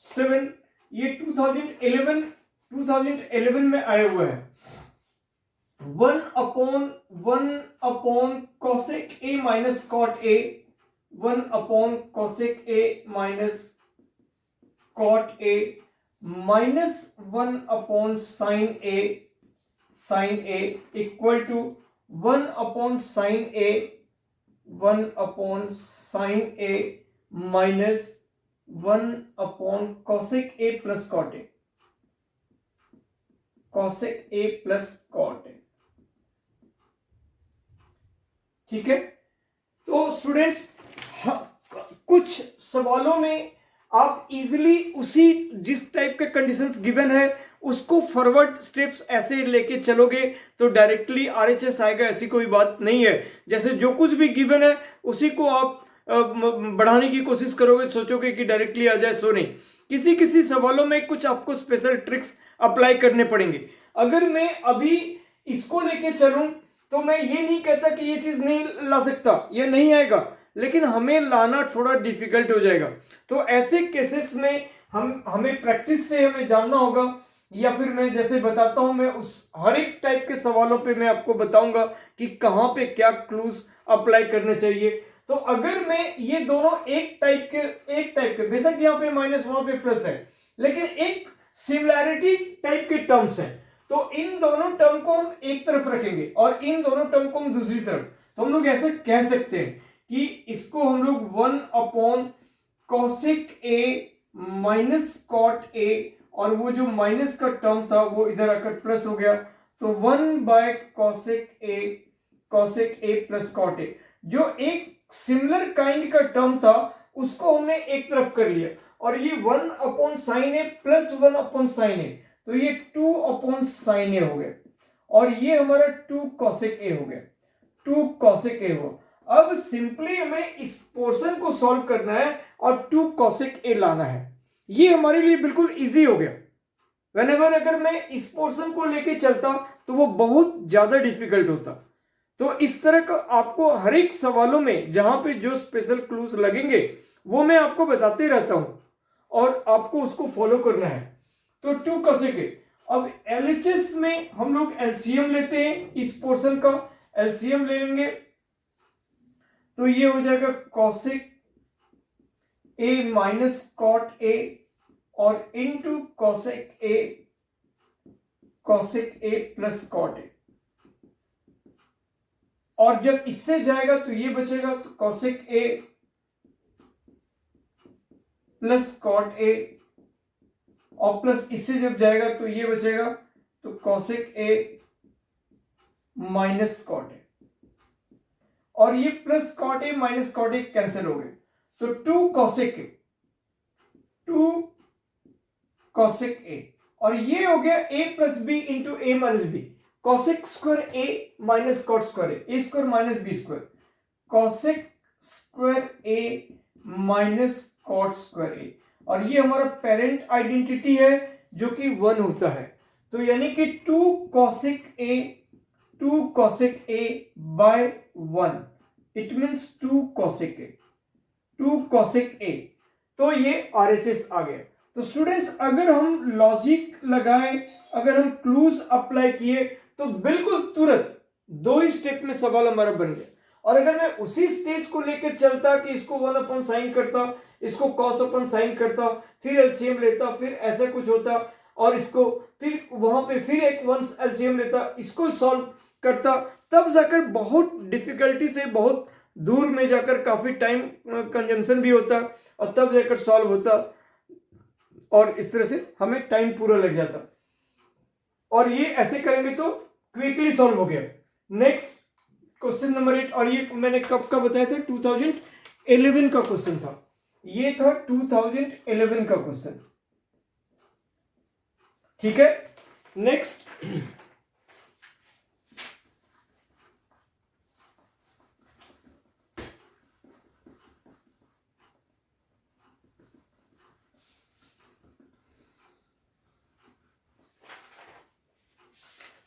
7, ये 2011 में आया हुआ है। 1 upon cosec a minus cot a, 1 upon cosec a minus cot a minus 1 upon sin a equal to 1 upon sin a, 1 upon sin a minus 1 upon cosec a plus cot a, cosec a plus cot a। ठीक है, तो students कुछ सवालों में आप easily उसी जिस type के कंडीशंस गिवन है उसको फॉरवर्ड स्टेप्स ऐसे लेके चलोगे तो डायरेक्टली आरएचएस आएगा, ऐसी कोई बात नहीं है। जैसे जो कुछ भी गिवन है उसी को आप बढ़ाने की कोशिश करोगे, सोचोगे कि डायरेक्टली आ जाए, सो नहीं। किसी किसी सवालों में कुछ आपको स्पेशल ट्रिक्स अप्लाई करने पड़ेंगे। अगर मैं अभी इसको लेके चलूं तो मैं ये नहीं कहता कि ये चीज नहीं ला सकता, ये नहीं आएगा, लेकिन हमें लाना थोड़ा डिफिकल्ट हो जाएगा। तो ऐसे केसेस में हमें प्रैक्टिस से हमें जानना होगा, या फिर मैं जैसे बताता हूं, मैं उस हर एक टाइप के सवालों पे मैं आपको बताऊंगा कि कहां पे क्या क्लूज अप्लाई करने चाहिए। तो अगर मैं ये दोनों एक टाइप के बेशक यहाँ पे माइनस वहां पे प्लस है, लेकिन एक सिमिलैरिटी टाइप के टर्म्स हैं, तो इन दोनों टर्म को हम एक तरफ रखेंगे और इन दोनों टर्म को हम दूसरी तरफ। तो हम लोग ऐसे कह सकते हैं कि इसको हम लोग 1 upon cosec a minus cot a, और वो जो माइनस का टर्म था वो इधर आकर प्लस हो गया, तो 1 by cosec a plus cot a। जो एक सिमिलर काइंड का टर्म था उसको हमने एक तरफ कर लिया, और ये 1 अपॉन साइन ए प्लस 1 अपॉन साइन ए, तो ये 2 अपॉन साइन ए हो गया, और ये हमारा 2 cosec a हो गया, 2 cosec a हुआ। अब सिंपली हमें इस पोर्शन को सॉल्व करना है और 2 cosec a लाना है। ये हमारे लिए बिल्कुल इजी हो गया। व्हेनेवर अगर मैं इस पोर्शन को लेके चलता तो वो बहुत ज्यादा डिफिकल्ट होता। तो इस तरह का आपको हर एक सवालों में जहां पे जो स्पेशल क्लूज लगेंगे वो मैं आपको बताते रहता हूं, और आपको उसको फॉलो करना है। तो 2 cosec a, अब एलएचएस में हम लोग एलसीएम लेते हैं, इस पोर्शन का एलसीएम ले लेंगे, तो ये हो जाएगा cosec a minus cot a और into cosec a plus cot a, और जब इससे जाएगा तो ये बचेगा, तो cosec a plus cot a, और प्लस इससे जब जाएगा तो ये बचेगा, तो cosec a minus cot a, और ये plus cot a minus cot a cancel हो गए, तो 2 cosec a, और ये हो गया a plus B into A minus b, cosec square a minus cot square a square minus B square, cosec square a minus cot square a, और ये हमारा पेरेंट आइडेंटिटी है जो कि 1 होता है। तो यानी कि 2 cosec a by 1, it means 2 cosec a। तो ये RHS आ गया। तो स्टूडेंट्स अगर हम लॉजिक लगाएं, अगर हम क्लूज अप्लाई किए तो बिल्कुल तुरंत 2 ही स्टेप में सवाल हमारा बन गया। और अगर मैं उसी स्टेज को लेकर चलता कि इसको 1 अपन साइन करता, इसको cos अपन साइन करता, फिर एलसीएम लेता, फिर ऐसा कुछ होता, और इसको फिर वहां पे फिर एक 1 एलसीएम लेता, इसको सॉल्व करता, तब जाकर बहुत डिफिकल्टी से बहुत दूर में जाकर काफी टाइम कंजम्पशन भी होता, और तब जाकर सॉल्व होता, और इस तरह से हमें टाइम पूरा लग जाता। और ये ऐसे करेंगे तो क्विकली सॉल्व हो गया। नेक्स्ट क्वेश्चन नंबर 8, और ये मैंने कब का बताया था, 2011 का क्वेश्चन था। ये था 2011 का क्वेश्चन, ठीक है। नेक्स्ट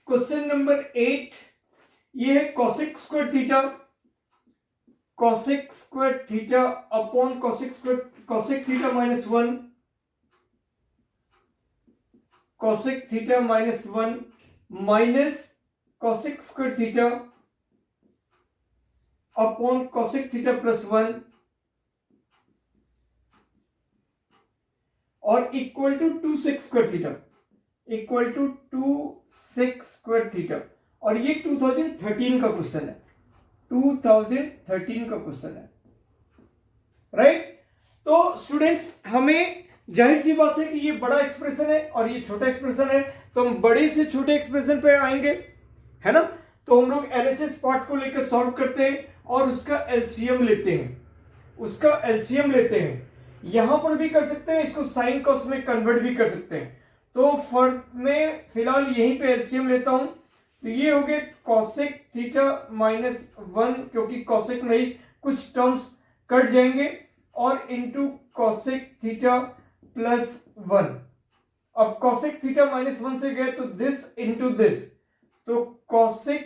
क्वेश्चन नंबर 8, ये है cosec square theta upon cosec theta minus 1, cosec theta minus 1 minus cosec square theta upon cosec theta plus 1 और equal to 2 sec square theta, equal to 2 sec square theta. और ये 2013 का question है, 2013 का question है, right. तो students हमें जाहिर सी बात है कि ये बड़ा एक्सप्रेशन है और ये छोटा एक्सप्रेशन है, तो हम बड़े से छोटे एक्सप्रेशन पे आएंगे, है ना। तो हम लोग एलएचएस पार्ट को लेकर सॉल्व करते हैं और उसका एलसीएम लेते हैं, यहां पर भी कर सकते हैं, इसको साइन कॉस में कन्वर्ट भी कर सकते हैं। तो मैं फिलहाल यहीं पे एलसीएम लेता हूं, तो ये हो गए cosec थीटा माइनस 1, क्योंकि cosec में ही कुछ टर्म्स कट जाएंगे, और इंटू cosec थीटा प्लस 1। अब cosec थीटा माइनस 1 से गए तो दिस इंटू दिस, तो cosec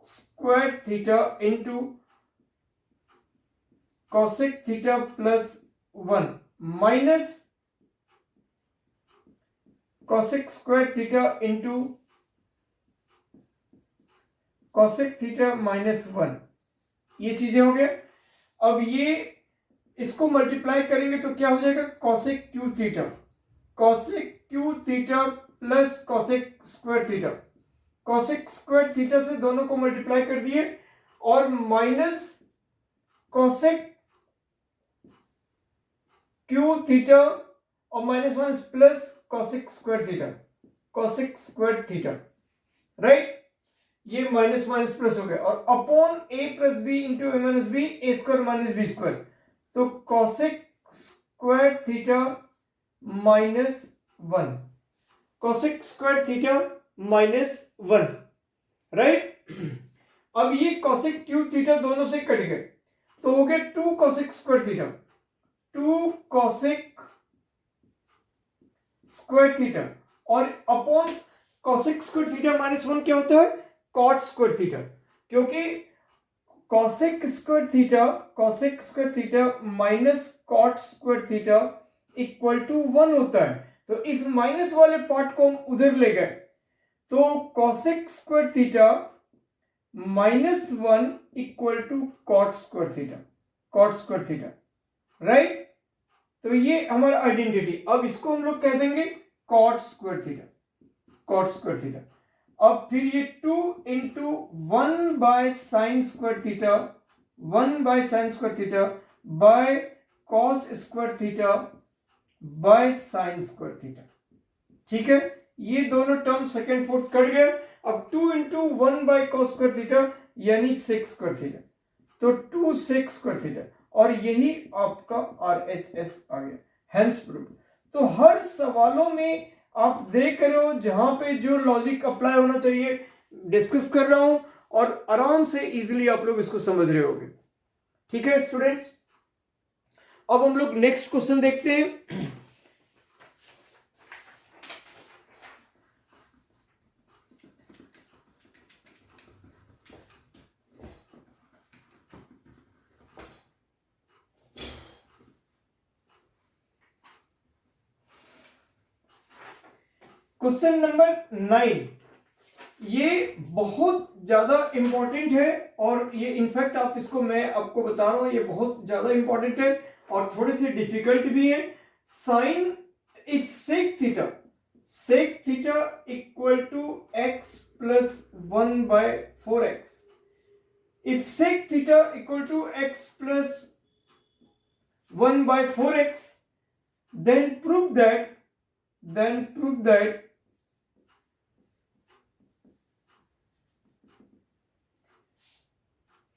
square theta into cosec theta plus 1 minus cosec square theta into cosec theta minus 1, ये चीजें हो गया। अब ये इसको मल्टीप्लाई करेंगे तो क्या हो जाएगा, cosec Q theta plus cosec square theta, cosec square theta से दोनों को मल्टीप्लाई कर दिए, और माइनस cosec क्यू थीटा और minus 1 plus cosec square theta, right. ये माइनस माइनस प्लस हो गया, और upon A plus B into A minus B, A square minus B square, तो cosec square theta minus 1, cosec square theta minus 1, right. अब ये cosec Q theta दोनों से cut गए, तो हो गया 2 cosec square theta, 2 cosec square theta, और upon cosec square theta minus 1 क्या होता है, cot स्क्वायर थीटा, क्योंकि cosec square theta minus cot square theta equal to 1 होता है। तो इस माइनस वाले पार्ट को हम उधर ले गए, तो cosec square theta minus 1 equal to cot square theta, right. तो ये हमारा आइडेंटिटी, अब इसको हम लोग कह देंगे cot स्क्वायर थीटा। अब फिर ये 2 into 1 by sine square theta by cos square theta by sine square theta, ठीक है। ये दोनों टर्म सेकेंड फोर्थ कट गए। अब 2 into 1 by cos square theta यानी सेक स्क्वायर थीटा, तो 2 सेक स्क्वायर थीटा, और यही आपका RHS आ गया, हेंस प्रूफ। तो हर सवालों में आप देख रहे हो जहां पे जो लॉजिक अप्लाई होना चाहिए डिस्कस कर रहा हूं और आराम से इजीली आप लोग इसको समझ रहे होंगे। ठीक है स्टूडेंट्स, अब हम लोग नेक्स्ट क्वेश्चन देखते हैं। क्वेश्चन नंबर 9, ये बहुत ज्यादा इंपॉर्टेंट है और ये इनफैक्ट आप इसको, मैं आपको बता रहा हूं, ये बहुत ज्यादा इंपॉर्टेंट है और थोड़े से डिफिकल्ट भी है। Since if sec theta equal to X plus 1/4x, if sec theta equal to X plus 1/4x, then prove that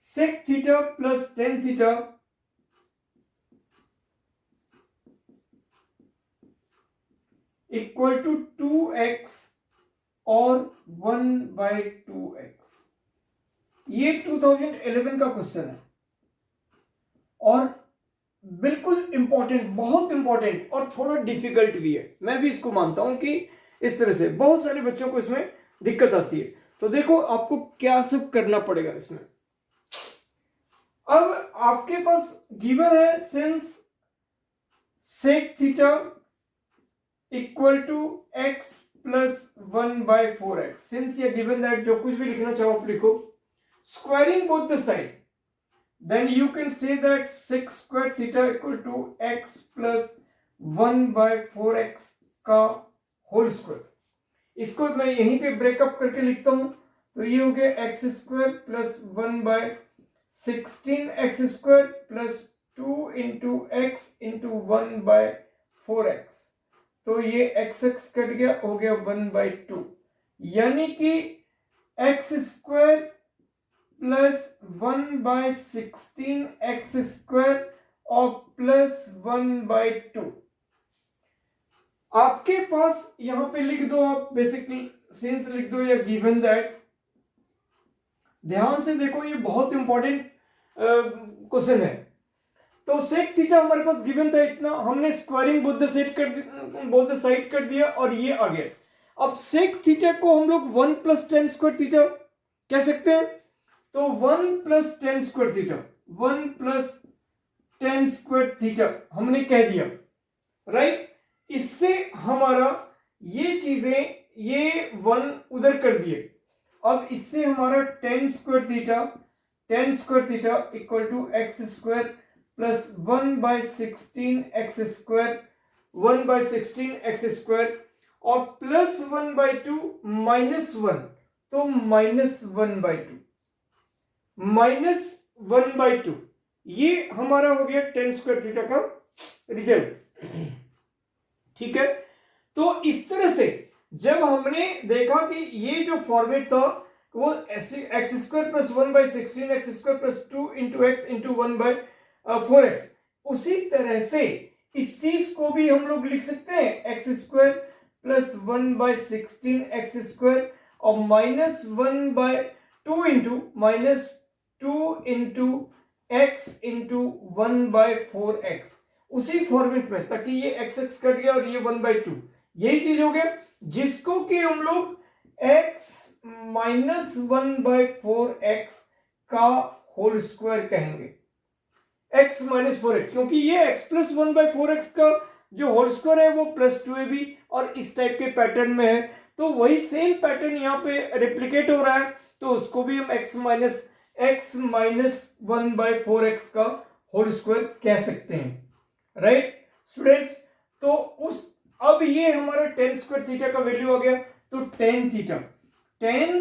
sec theta plus tan theta equal to 2x और 1/2x। ये 2011 का question है और बिल्कुल important, बहुत important और थोड़ा difficult भी है। मैं भी इसको मानता हूं कि इस तरह से बहुत सारे बच्चों को इसमें दिक्कत आती है। तो देखो आपको क्या सब करना पड़ेगा इसमें। अब आपके पास गिवन है since sec theta equal to X plus 1/4x, since ये गिवन दैट, जो कुछ भी लिखना चाहो आप लिखो, squaring both the side, then you can say that sec square theta equal to x plus 1/4x का होल स्क्वायर। इसको मैं यहीं पे ब्रेकअप करके लिखता हूं, तो ये हो गया x square plus 1/16 X square plus 2 into x into 1/4x, तो ये एक्स कट गया, हो गया 1/2, यानी कि x square plus 1/16 X square और प्लस 1/2। आपके पास यहां पे लिख दो आप, बेसिकली सिंस लिख दो या गिवन दैट। ध्यान से देखो, ये बहुत इंपॉर्टेंट क्वेश्चन है। तो सेक थीटा हमारे पास गिवन था इतना, हमने स्क्वायरिंग बोथ द साइड कर दिया और ये आ गया। अब सेक थीटा को हम लोग 1 प्लस टेन स्क्वायर थीटा कह सकते हैं, तो 1 plus ten square theta, 1 plus ten square theta हमने कह दिया, राइट। इससे हमारा ये चीजें, ये 1 उधर कर दिए। अब इससे हमारा tan square theta equal to X square plus 1/16 X square, 1/16 X square और प्लस 1/2 माइनस 1, तो -1/2, ये हमारा हो गया टेन स्क्वायर थीटा का रिजल्ट। ठीक है, तो इस तरह से जब हमने देखा कि ये जो फॉर्मेट था वो x square plus 1/16 X square plus 2 into x into 1/4x, उसी तरह से इस चीज को भी हम लोग लिख सकते हैं x square plus 1/16 X square और -1/2 इंटू एक्स इंटू 1/4x, उसी फॉर्मेट में, ताकि ये एक्स कट गया और ये 1/2, यही चीज हो गया, जिसको कि हम लोग x माइनस 1/4x का होल स्क्वायर कहेंगे, x माइनस 4x, क्योंकि ये x प्लस 1/4x का जो होल स्क्वायर है वो प्लस 2ab और इस टाइप के पैटर्न में है, तो वही सेम पैटर्न यहाँ पे रिप्लिकेट हो रहा है, तो उसको भी हम x माइनस 1/4x का होल स्क्वायर कह सकते हैं, राइट स्टूडेंट्स। तो उस, अब ये हमारा टेन स्क्वायर थीटा का वैल्यू आ गया, तो टेन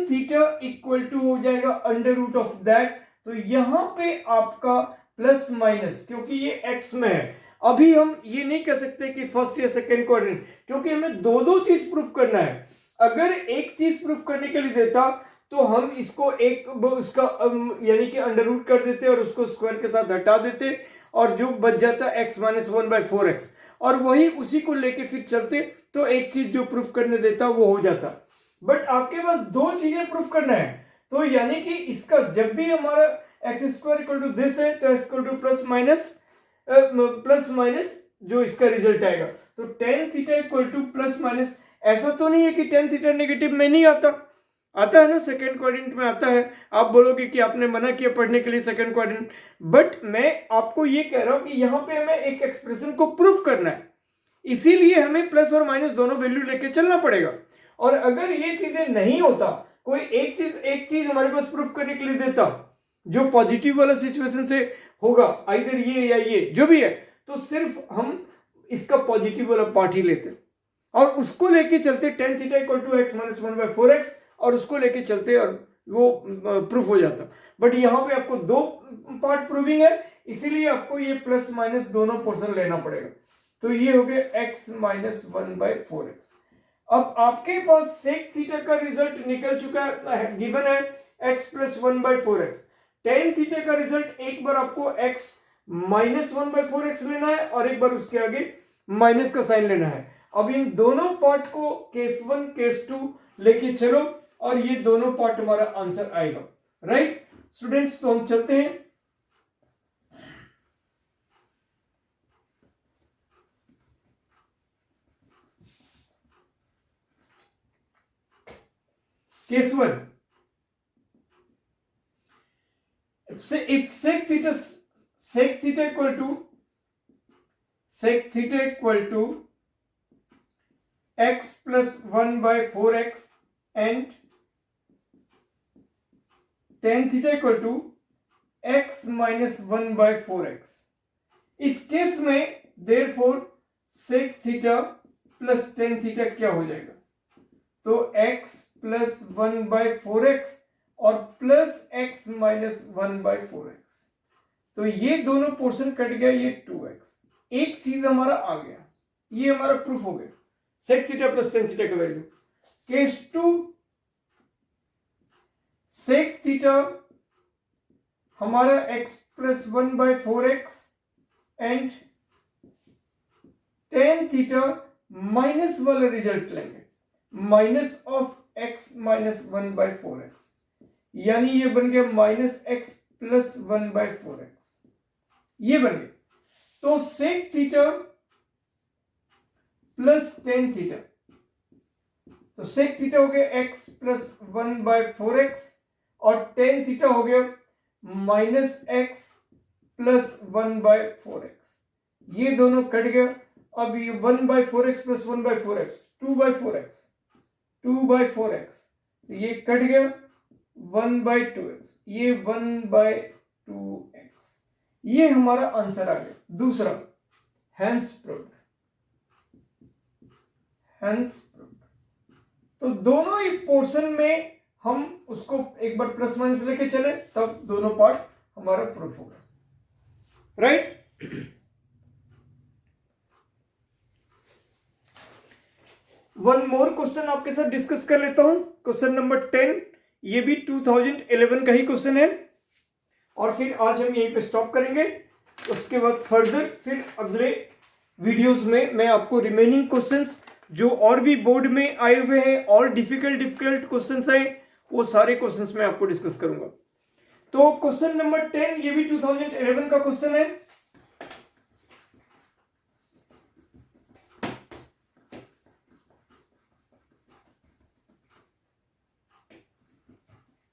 थीटा इक्वल टू हो जाएगा अंडर रूट ऑफ दैट, तो यहां पे आपका प्लस माइनस, क्योंकि ये x में है, अभी हम ये नहीं कर सकते कि फर्स्ट या सेकेंड क्वाड्रेंट, क्योंकि हमें दो चीज प्रूफ करना है। अगर एक चीज प्रूफ करने के लिए देता तो हम इसको एक उसका यानी कि अंडर रूट कर देते और उसको स्क्वायर के साथ हटा देते और जो बच जाता x माइनस 1/4x, और वही उसी को लेके फिर चलते, तो एक चीज जो प्रूफ करने देता वो हो जाता। बट आपके पास दो चीजें प्रूफ करना है, तो यानी कि इसका जब भी हमारा X square equal to this है तो X equal to plus minus जो इसका रिजल्ट आएगा, तो tan theta equal to plus minus. ऐसा तो नहीं है कि टेन थीटा नेगेटिव में नहीं आता, आता है ना, सेकेंड क्वाड्रेंट में आता है। आप बोलोगे कि आपने मना किया पढ़ने के लिए सेकेंड क्वाड्रेंट, बट मैं आपको ये कह रहा हूं कि यहां पे हमें एक एक्सप्रेशन को प्रूफ करना है, इसीलिए हमें प्लस और माइनस दोनों वैल्यू लेके चलना पड़ेगा। और अगर ये चीजें नहीं होता, कोई एक चीज हमारे पास प्रूफ करने के लिए देता जो पॉजिटिव वाला सिचुएशन से होगा, आइदर ये या ये जो भी है, तो सिर्फ हम इसका पॉजिटिव वाला पार्ट ही लेते और उसको लेके चलते tan theta equal to X minus 1/4x, और उसको लेके चलते और वो प्रूफ हो जाता। बट यहाँ पे आपको दो पार्ट प्रूविंग है, इसीलिए आपको ये प्लस माइनस दोनों पोर्शन लेना पड़ेगा। तो ये हो गया x माइनस 1/4x। अब आपके पास सेक थीटा का रिजल्ट निकल चुका है, गिवन है x plus 1/4x। Ten theta का रिजल्ट एक बार आपको x माइनस 1/4x लेना है और एक बार उसके आगे माइनस का साइन लेना है। अब इन दोनों पार्ट को केस 1 केस 2 लेके चलो और ये दोनों पार्ट हमारा आंसर आएगा। राइट स्टूडेंट्स, तो हम चलते हैं। Case 1, if sec theta equal to x plus 1/4x and tan theta equal to x minus 1/4x, इस केस में therefore sec theta plus tan theta क्या हो जाएगा? तो x plus 1/4x और प्लस x माइनस 1/4x, तो ये दोनों पोर्शन कट गया, ये 2x, एक चीज हमारा आ गया, ये हमारा प्रूफ हो गया sec theta plus tan theta का वैल्यू। केस 2, सेक थीटा हमारा x plus 1/4x and tan theta minus वाला रिजल्ट लेंगे, minus of x minus 1/4x, यानी ये बन गया माइनस एक्स प्लस 1/4x, ये बन गया। तो sec theta plus tan theta, तो सेक थीटा हो गया x प्लस 1/4x और टेन थीटा हो गया माइनस एक्स प्लस 1/4x, ये दोनों कट गया। अब ये 1/4x plus 1/4x 2/4x, 2/4x, तो ये कट गया 1/2x, ये 1/2x, ये हमारा आंसर आ गया। दूसरा हेंस प्रूव्ड, तो दोनों ही पोर्शन में हम उसको एक बार प्लस माइनस लेके चले, तब दोनों पार्ट हमारा प्रूफ हो गया। राइट, वन मोर क्वेश्चन आपके साथ डिस्कस कर लेता हूं, क्वेश्चन नंबर 10, ये भी 2011 का ही क्वेश्चन है और फिर आज हम यहीं पे स्टॉप करेंगे। उसके बाद फर्दर फिर अगले वीडियोस में मैं आपको रिमेनिंग क्वेश्चंस जो और भी बोर्ड में आए हुए हैं और डिफिकल्ट क्वेश्चंस हैं, वो सारे क्वेश्चंस मैं आपको डिस्कस करूंगा। तो क्वेश्चन नंबर 10, ये भी 2011 का क्वेश्चन है।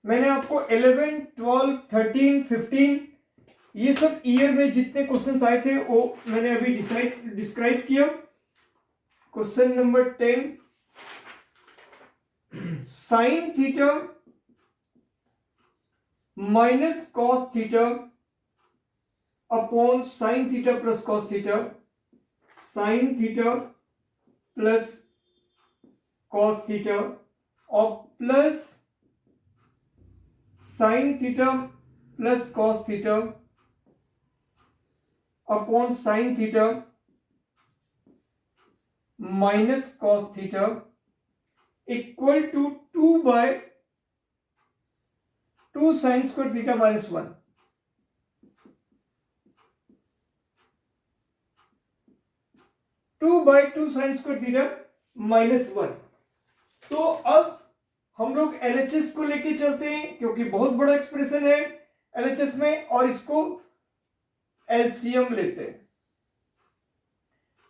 मैंने आपको 11, 12, 13, 15 ये सब ईयर में जितने क्वेश्चंस आए थे वो मैंने अभी डिस्क्राइब किया। Question number 10, sine theta minus cos theta upon sine theta plus cos theta, sine theta plus cos theta और plus sine theta plus cos theta upon sine theta minus cos theta equal to 2/2 sine square theta minus 1। Two by two sine square theta minus 1। तो अब हम लोग LHS को लेके चलते हैं क्योंकि बहुत बड़ा एक्सप्रेशन है LHS में, और इसको LCM लेते हैं।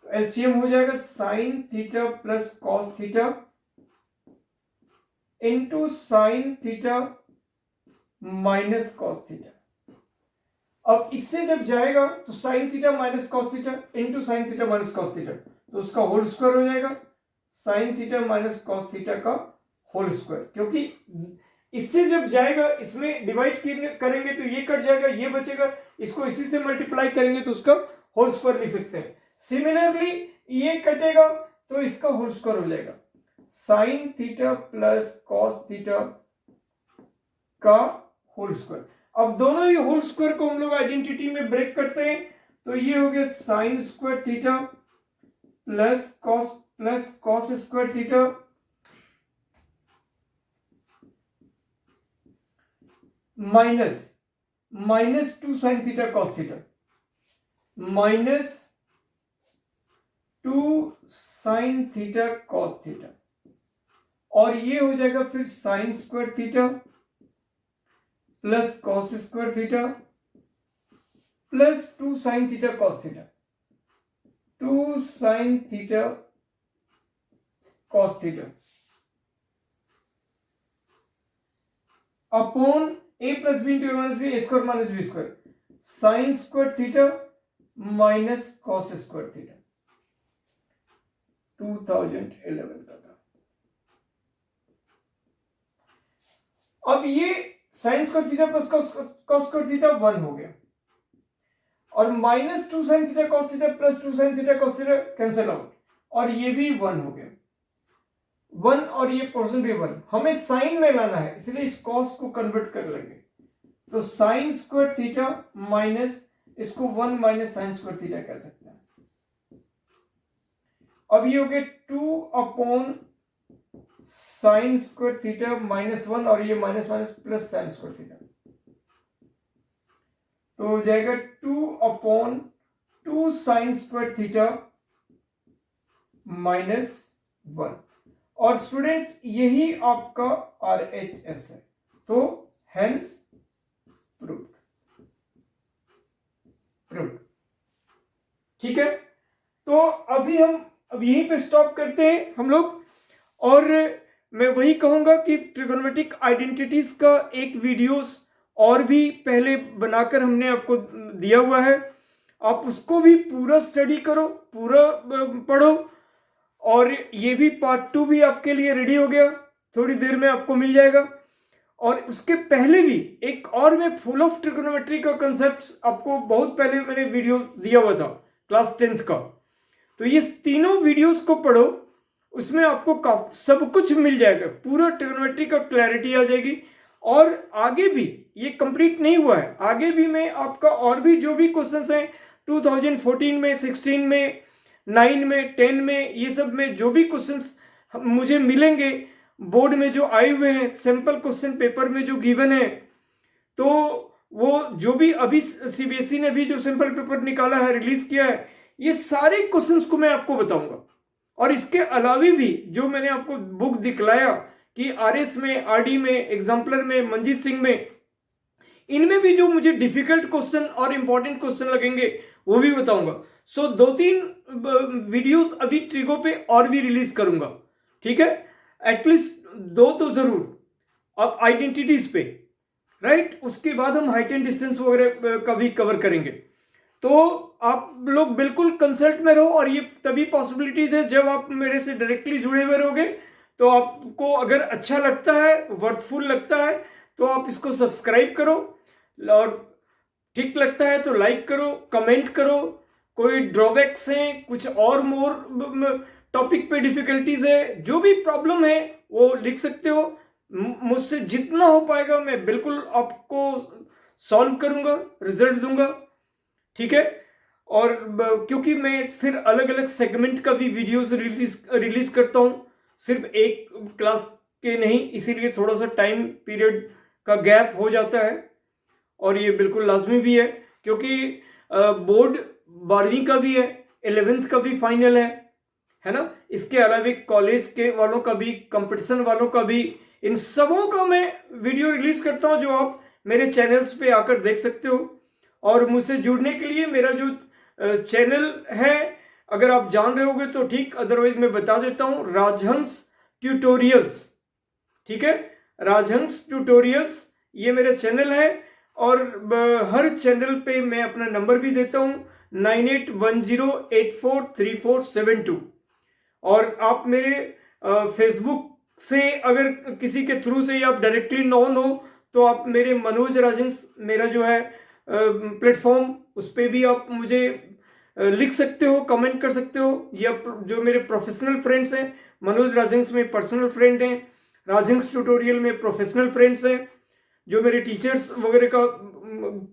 तो LCM हो जाएगा sign theta plus cos theta into sine theta minus cos theta. अब इससे जब जाएगा तो sign theta minus cos theta into sine theta minus cos theta, तो उसका होल स्क्वायर हो जाएगा sign theta minus cos theta का होल स्क्वायर। क्योंकि इससे जब जाएगा इसमें डिवाइड करेंगे तो ये कट जाएगा, ये बचेगा, इसको इसी से मल्टीप्लाई करेंगे तो उसका होल स्क्वायर लिख सकते हैं। सिमिलरली ये कटेगा तो इसका होल स्क्वायर हो जाएगा sign theta plus cos theta का होल स्क्वायर। अब दोनों ही होल स्क्वायर को हम लोग आइडेंटिटी में ब्रेक करते हैं, तो ये हो गया sine square theta plus cos square theta minus 2 sine theta cos theta minus 2 sine theta cos theta, और ये हो जाएगा फिर sine square theta plus cos square theta plus 2 sine theta cos theta, 2 sine theta cos theta upon a plus B into A minus B, A square minus B square, sine square theta minus cos square theta 2011 का था। अब ये sign square theta plus cos square theta 1 हो गया, और minus 2 sine theta cos theta plus 2 sine theta cos theta cancel out, और ये भी 1 हो गया 1, और ये पोर्शन भी 1। हमें साइन में लाना है इसलिए इस कॉस को कन्वर्ट कर लेंगे, तो साइन स्क्वायर थीटा माइनस इसको 1 माइनस साइन स्क्वायर थीटा कह सकते हैं। अब ये हो गया 2 upon sine square theta minus 1, और ये minus minus plus sign square theta, तो हो जाएगा 2 upon 2 sine square theta minus 1। और स्टूडेंट्स यही आपका RHS है, तो हेंस प्रूव्ड। ठीक है, तो अभी हम यहीं पे स्टॉप करते हैं हम लोग, और मैं वही कहूंगा कि ट्रिगोनोमेट्रिक आइडेंटिटीज का एक वीडियोस और भी पहले बनाकर हमने आपको दिया हुआ है, आप उसको भी पूरा स्टडी करो, पूरा पढ़ो, और ये भी पार्ट 2 भी आपके लिए रेडी हो गया, थोड़ी देर में आपको मिल जाएगा। और उसके पहले भी एक और मैं फुल ऑफ ट्रिगोनोमेट्री का कंसेप्ट आपको बहुत पहले मैंने वीडियो दिया हुआ था क्लास 10th का, तो ये तीनों वीडियोस को पढ़ो, उसमें आपको सब कुछ मिल जाएगा, पूरा ट्रिगोनोमेट्री का क्लैरिटी आ जाएगी। और आगे भी ये कंप्लीट नहीं हुआ है, आगे भी मैं आपका और भी जो भी क्वेश्चंस हैं 2014 में, 16 में, 9 में, 10 में, ये सब में जो भी क्वेश्चंस मुझे मिलेंगे बोर्ड में जो आए हुए हैं, सैंपल क्वेश्चन पेपर में जो गिवन है, तो वो जो भी अभी CBSE ने भी जो सैंपल पेपर निकाला है, रिलीज किया है, ये सारे क्वेश्चंस को मैं आपको बताऊंगा। और इसके अलावा भी जो मैंने आपको बुक दिखलाया कि RS में, RD में, एग्जाम्पलर में, मंजीत सिंह में, इनमें भी जो मुझे डिफिकल्ट क्वेश्चन और इंपॉर्टेंट क्वेश्चन लगेंगे वो भी बताऊंगा। सो 2-3 वीडियोस अभी ट्रिगो पे और भी रिलीज करूंगा, ठीक है, एटलीस्ट 2 तो जरूर। अब आइडेंटिटीज पे, राइट, उसके बाद हम हाइट एंड डिस्टेंस वगैरह का भी कवर करेंगे। तो आप लोग बिल्कुल कंसल्ट में रहो, और ये तभी पॉसिबिलिटीज है जब आप मेरे से डायरेक्टली जुड़े हुए रहोगे। तो आपको अगर अच्छा लगता है, वर्थफुल लगता है, तो आप इसको सब्सक्राइब करो, और ठीक लगता है तो लाइक करो, कमेंट करो, कोई ड्रॉबैक्स हैं, कुछ और मोर टॉपिक पे डिफिकल्टीज है, जो भी प्रॉब्लम है वो लिख सकते हो। मुझसे जितना हो पाएगा मैं बिल्कुल आपको सॉल्व करूंगा, रिजल्ट दूंगा, ठीक है। और क्योंकि मैं फिर अलग अलग सेगमेंट का भी वीडियोस रिलीज करता हूं, सिर्फ एक क्लास के नहीं, इसीलिए थोड़ा सा टाइम पीरियड का गैप हो जाता है, और ये बिल्कुल लाजमी भी है क्योंकि बोर्ड 12वीं का भी है, 11th का भी फाइनल है ना। इसके अलावा कॉलेज के वालों का भी, कंपटीशन वालों का भी, इन सबों का मैं वीडियो रिलीज करता हूं जो आप मेरे चैनल्स पे आकर देख सकते हो। और मुझसे जुड़ने के लिए मेरा जो चैनल है, अगर आप जान रहे होगे तो ठीक, अदरवाइज मैं बता देता हूं, राजहंस ट्यूटोरियल्स। ठीक है, राजहंस ट्यूटोरियल्स ये मेरा चैनल है। और हर चैनल पे मैं अपना नंबर भी देता हूं 9810843472। और आप मेरे फेसबुक से अगर किसी के थ्रू से आप डायरेक्टली नॉन हो तो आप मेरे मनोज राजहंस मेरा जो है प्लेटफॉर्म, उस पर भी आप मुझे लिख सकते हो, कमेंट कर सकते हो। या जो मेरे प्रोफेशनल फ्रेंड्स हैं, मनोज राजहंस में पर्सनल फ्रेंड हैं, राजहंस ट्यूटोरियल में प्रोफेशनल फ्रेंड्स हैं, जो मेरे टीचर्स वगैरह का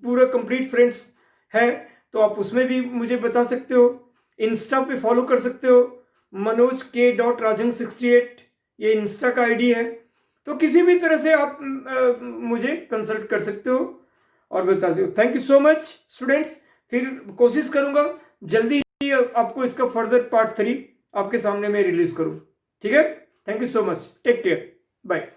पूरा कंप्लीट फ्रेंड्स है, तो आप उसमें भी मुझे बता सकते हो। इंस्टा पे फॉलो कर सकते हो, मनोज के डॉट राजहंस68 ये इंस्टा का आईडी है। तो किसी भी तरह से आप मुझे कंसल्ट कर सकते हो और बता सकते हो। Thank you so much students. फिर कोशिश करूंगा जल्दी ही आपको इसका फर्दर पार्ट 3 आपके सामने मैं रिलीज करूं। ठीक है, thank you so much, take care, bye.